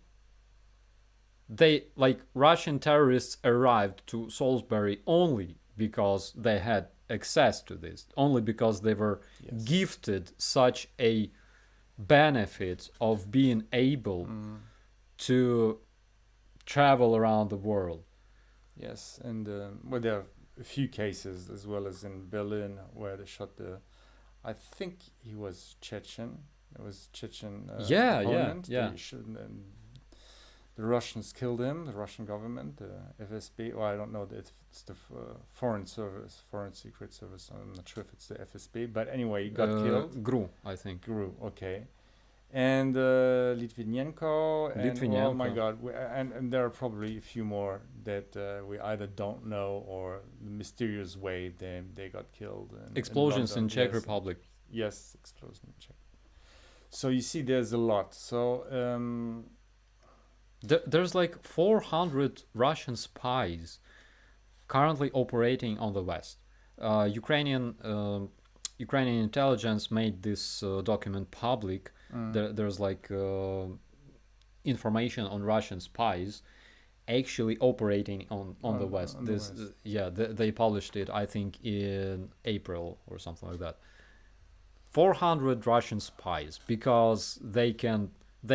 They like Russian terrorists arrived to Salisbury only because they had access to this, only because they were gifted such a benefit of being able to travel around the world. Yes, and there are a few cases as well as in Berlin where they shot I think he was Chechen. It was Chechen opponent. Yeah. The Russians killed him. The Russian government, the FSB. Well, I don't know if it's the Foreign Service, Foreign Secret Service. I'm not sure if it's the FSB, but anyway, he got killed. GRU, I think. GRU, okay. And Litvinenko, and oh my God, and there are probably a few more that we either don't know or the mysterious way they got killed. Explosions in Czech Republic. Yes, explosions in Czech. So you see, there's a lot. So there's like 400 Russian spies currently operating on the West. Ukrainian intelligence made this document public. There's like information on Russian spies actually operating on the West. They published it, I think, in April or something like that. 400 Russian spies, because they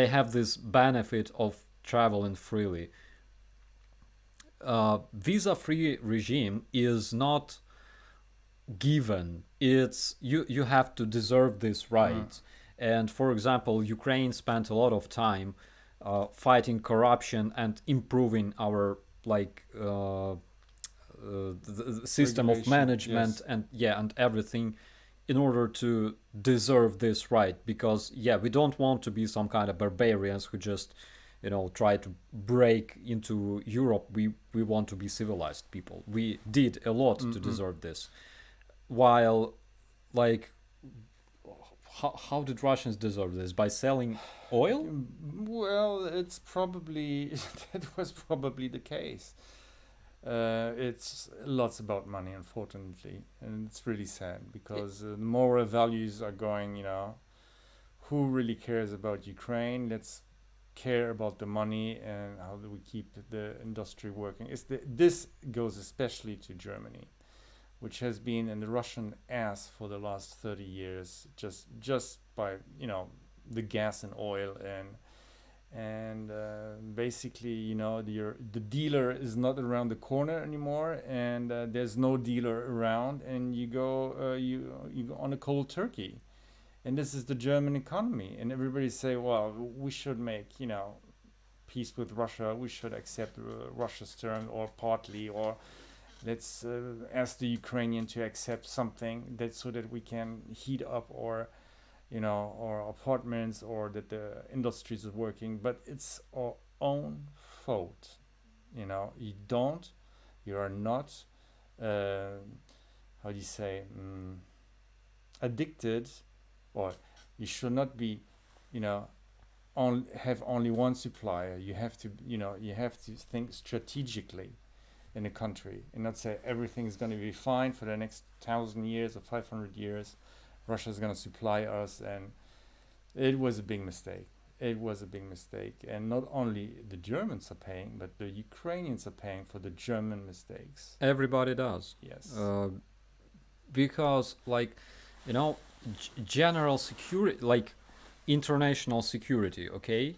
have this benefit of traveling freely. Visa-free regime is not given. It's you have to deserve this right. And for example, Ukraine spent a lot of time fighting corruption and improving our like the system of Regulation, management yes. and and everything in order to deserve this right, because we don't want to be some kind of barbarians who just try to break into Europe. We want to be civilized people. We did a lot to deserve this. While like how did Russians deserve this? By selling oil? Well, it's probably that was probably the case. It's lots about money, unfortunately, and it's really sad because moral values are going. Who really cares about Ukraine? Let's care about the money and how do we keep the industry working. This goes especially to Germany, which has been in the Russian ass for the last 30 years, just by the gas and oil and basically the dealer is not around the corner anymore, and there's no dealer around, and you go on a cold turkey. And this is the German economy, and everybody say, well, we should make peace with Russia, we should accept Russia's terms, or partly, or let's ask the Ukrainian to accept something that so that we can heat up or apartments, or that the industries are working. But it's our own fault. You are not how do you say addicted, or you should not be have only one supplier. You have to think strategically in a country, and not say everything is going to be fine for the next 1,000 years or 500 years. Russia is going to supply us, and it was a big mistake. It was a big mistake, and not only the Germans are paying, but the Ukrainians are paying for the German mistakes. Everybody does. Yes. Because general security, like international security, okay,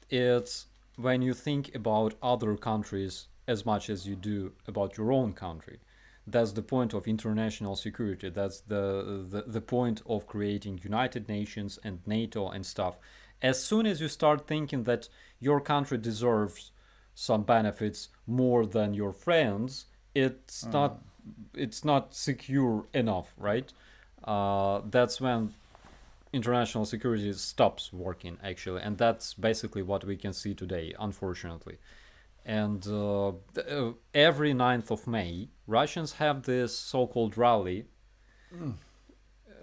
it's when you think about other countries as much as you do about your own country. That's the point of international security. That's the point of creating United Nations and NATO and stuff. As soon as you start thinking that your country deserves some benefits more than your friends, it's not secure enough, right? That's when international security stops working, actually, and that's basically what we can see today, unfortunately. And every 9th of May, Russians have this so-called rally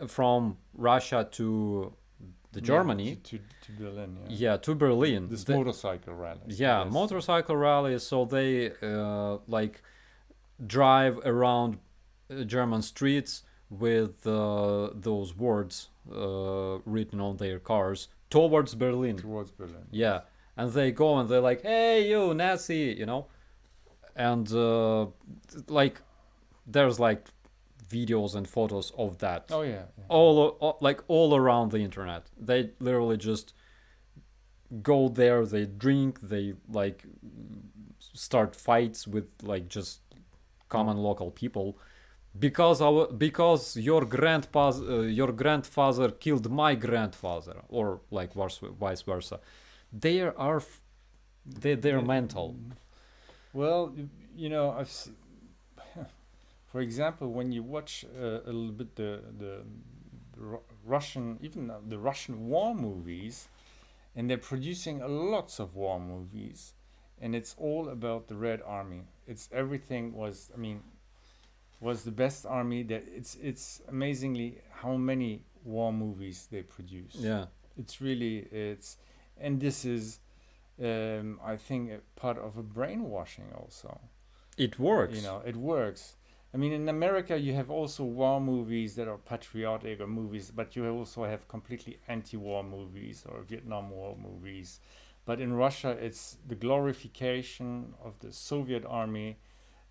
from Russia to Germany. To Berlin, To Berlin. This motorcycle rally. Yes. Motorcycle rally. So they drive around German streets with those words written on their cars towards Berlin. Towards Berlin. Yeah. And they go and they're like, hey, you Nazi, and there's videos and photos of that. Oh yeah. All around the internet. They literally just go there, they drink, they start fights with just common local people, because your grandfather killed my grandfather, or vice versa. They're mental. Well, I've seen, for example, when you watch a little bit the Russian, even the Russian war movies, and they're producing lots of war movies, and it's all about the Red Army. Everything was the best army. That it's amazingly how many war movies they produce. Yeah, and this is, I think, a part of a brainwashing also. It works. It works. In America, you have also war movies that are patriotic or movies, but you also have completely anti-war movies or Vietnam War movies. But in Russia, it's the glorification of the Soviet army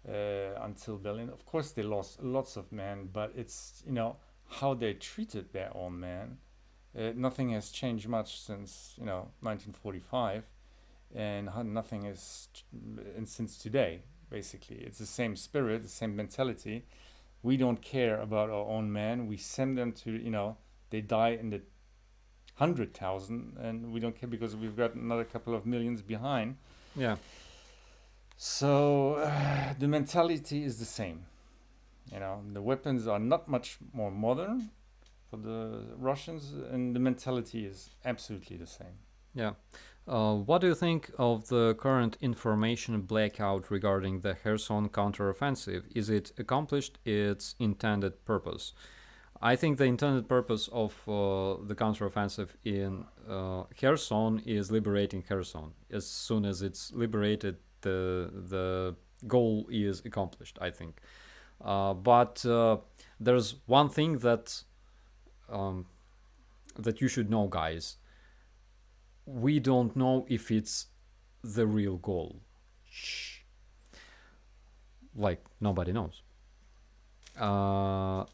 until Berlin. Of course, they lost lots of men, but it's, how they treated their own men. Nothing has changed much since 1945, and nothing has since today. Basically, it's the same spirit, the same mentality. We don't care about our own men. We send them to they die in the 100,000, and we don't care because we've got another couple of millions behind. Yeah. So the mentality is the same. You know, the weapons are not much more modern for the Russians, and the mentality is absolutely the same. Yeah. What do you think of the current information blackout regarding the Kherson counteroffensive? Is it accomplished its intended purpose? I think the intended purpose of the counteroffensive in Kherson is liberating Kherson. As soon as it's liberated, the goal is accomplished, I think. But there's one thing that that you should know, guys. We don't know if it's the real goal. Shh. Like, nobody knows. And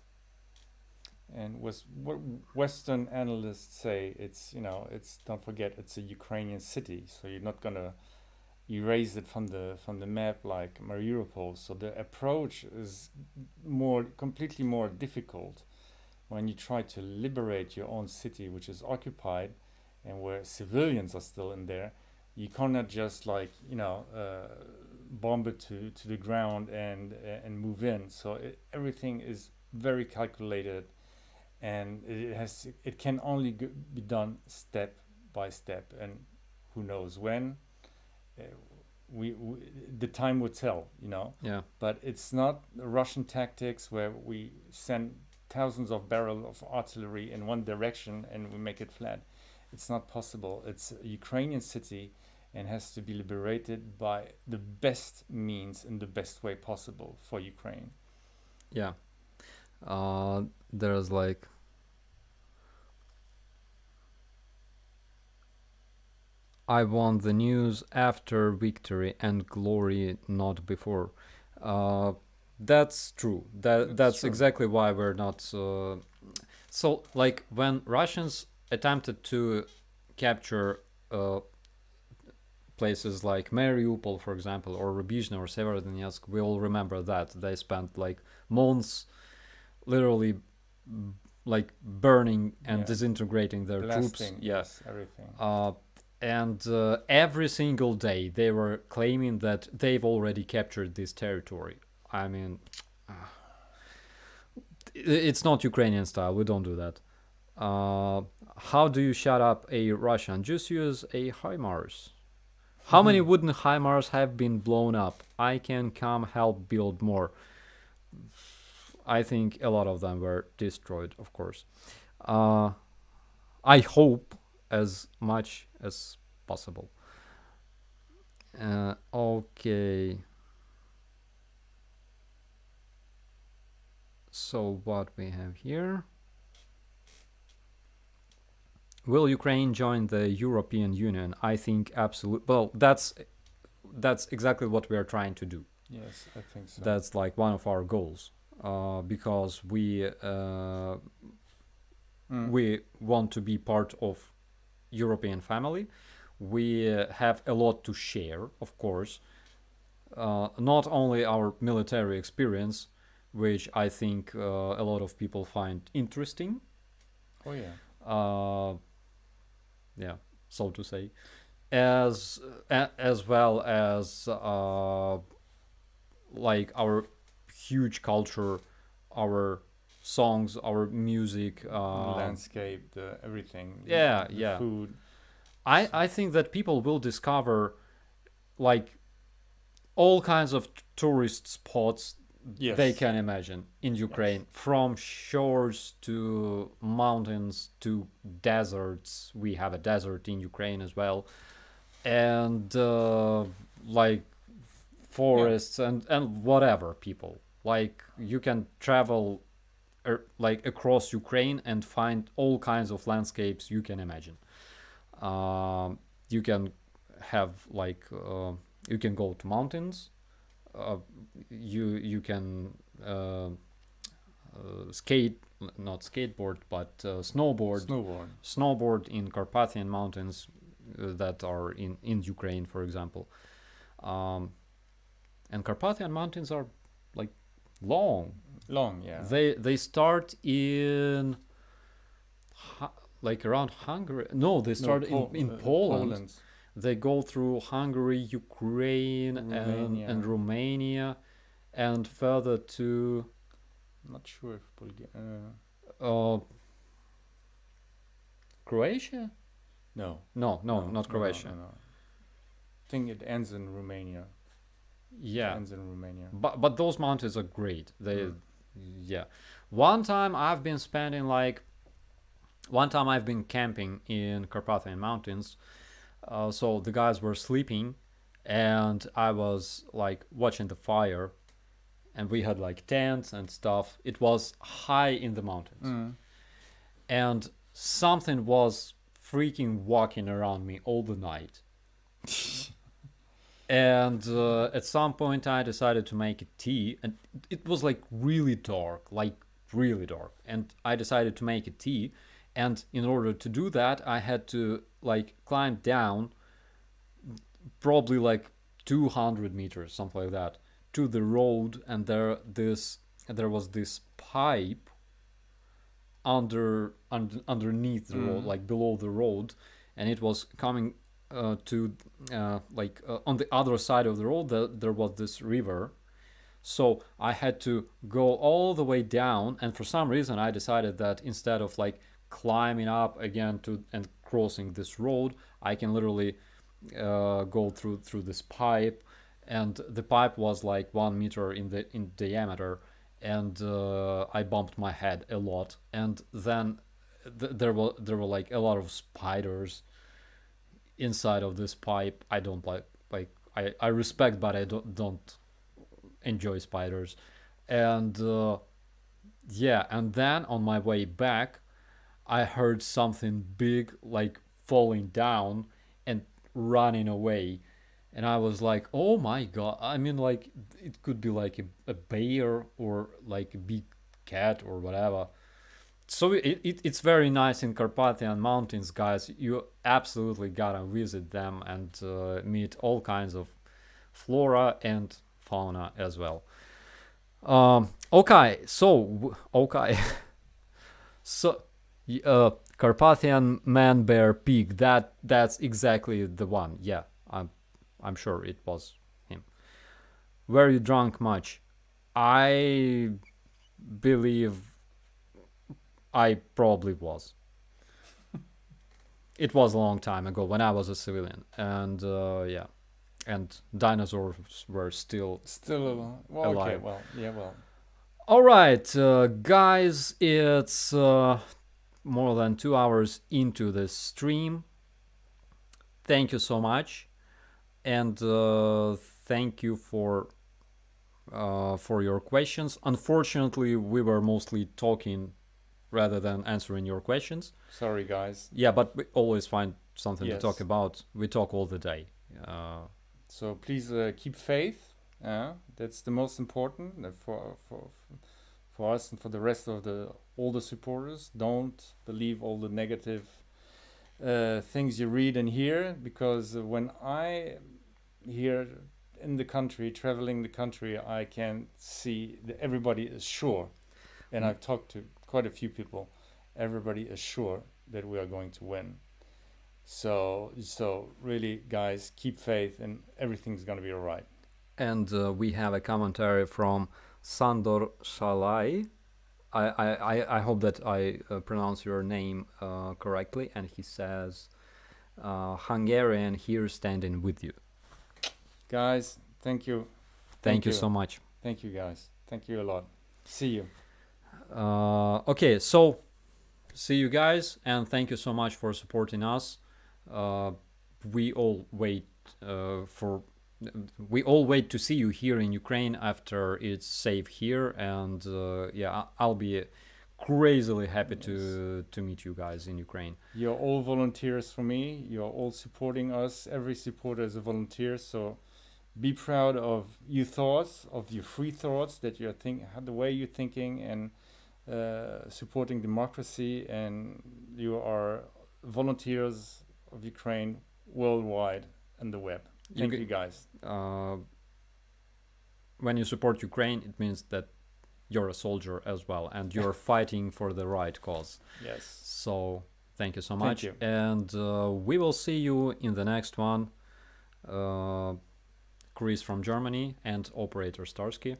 what Western analysts say, it's, you know, it's, don't forget, it's a Ukrainian city, so you're not gonna erase it from the map like Mariupol. So the approach is completely more difficult when you try to liberate your own city, which is occupied and where civilians are still in there. You cannot just, like, you know, bomb it to the ground and move in. So everything is very calculated, and it can only be done step by step, and who knows when. The time will tell, you know. Yeah. But it's not Russian tactics where we send thousands of barrels of artillery in one direction and we make it flat. It's not possible. It's a Ukrainian city and has to be liberated by the best means in the best way possible for Ukraine. Yeah. There's like I want the news after victory and glory, not before. That's true. That's true. exactly why we're not. So, like, when Russians attempted to capture places like Mariupol, for example, or Rubizhny or Severodonetsk, we all remember that they spent like months, literally, like burning and Yeah. disintegrating their troops. Blasting, Yeah. yes, everything. And every single day they were claiming that they've already captured this territory. I mean, it's not Ukrainian style. We don't do that. How do you shut up a Russian? Just use a HIMARS. How many wooden HIMARS have been blown up? I can come help build more. I think a lot of them were destroyed, of course. I hope as much as possible. Okay. So what we have here? Will Ukraine join the European Union? I think absolutely. Well, that's exactly what we are trying to do. Yes, I think so. That's like one of our goals, because we want to be part of European family. We have a lot to share, of course. Not only our military experience, which I think a lot of people find interesting. Oh yeah. Yeah, so to say, as well as like our huge culture, our songs, our music, The landscape, the everything. Yeah, the yeah. Food. I think that people will discover like all kinds of tourist spots Yes. they can imagine in Ukraine, from shores to mountains to deserts. We have a desert in Ukraine as well, and like forests and whatever. People, like, you can travel like across Ukraine and find all kinds of landscapes you can imagine. You can have like you can go to mountains. You can not skateboard, but snowboard in Carpathian mountains that are in Ukraine, for example. And Carpathian mountains are like long. Long, yeah. They start in like around Hungary. No, they started in Poland. They go through Hungary, Ukraine, and Romania, and further to. I'm not sure if Croatia? No, not Croatia. No. I think it ends in Romania. Yeah, It ends in Romania. But those mountains are great. They, yeah. One time I've been camping in Carpathian Mountains. So the guys were sleeping, and I was like watching the fire, and we had like tents and stuff. It was high in the mountains, and something was freaking walking around me all the night. And at some point I decided to make a tea, and it was like really dark, and I decided to make a tea. And in order to do that, I had to like climb down probably like 200 meters, something like that, to the road. And there was this pipe underneath the road, like below the road, and it was coming on the other side of the road. There was this river. So I had to go all the way down, and for some reason I decided that instead of like climbing up again and crossing this road, I can literally go through this pipe. And the pipe was like 1 meter in diameter, and I bumped my head a lot. And then there were like a lot of spiders inside of this pipe. I don't I respect, but I don't enjoy spiders. And and then on my way back, I heard something big like falling down and running away. And I was like, oh my god. I mean, like, it could be like a bear or like a big cat or whatever. So it's very nice in Carpathian Mountains, guys. You absolutely gotta visit them and meet all kinds of flora and fauna as well. Okay. So Carpathian Man Bear Peak. That's exactly the one. Yeah, I'm sure it was him. Were you drunk much? I believe I probably was. It was a long time ago when I was a civilian, and and dinosaurs were still well, alive. Okay, well, yeah, well. All right, guys, it's more than 2 hours into the stream. Thank you so much, and thank you for your questions. Unfortunately, we were mostly talking rather than answering your questions. Sorry, guys. Yeah, but we always find something to talk about. We talk all the day. So please keep faith. That's the most important for us and for the rest of all the supporters. Don't believe all the negative things you read and hear, because when I here in the country, traveling the country, I can see that everybody is sure, and I've talked to quite a few people. Everybody is sure that we are going to win. So really, guys, keep faith, and everything's gonna be all right. And we have a commentary from Sandor Shalai. I hope that I pronounce your name correctly. And he says, Hungarian here standing with you. Guys, thank you. Thank you so much. Thank you, guys. Thank you a lot. See you. Okay, so see you guys, and thank you so much for supporting us. We all wait to see you here in Ukraine after it's safe here, and I'll be crazily happy to meet you guys in Ukraine. You're all volunteers for me. You're all supporting us. Every supporter is a volunteer, so be proud of your thoughts, of your free thoughts, that you're the way you're thinking, and supporting democracy, and you are volunteers of Ukraine worldwide on the web. Thank you guys. When you support Ukraine, it means that you're a soldier as well, and you're fighting for the right cause. Yes. So thank you so Thank much, you. and we will see you in the next one. Chris from Germany and operator Starsky.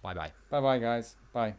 Bye bye. Bye bye, guys. Bye.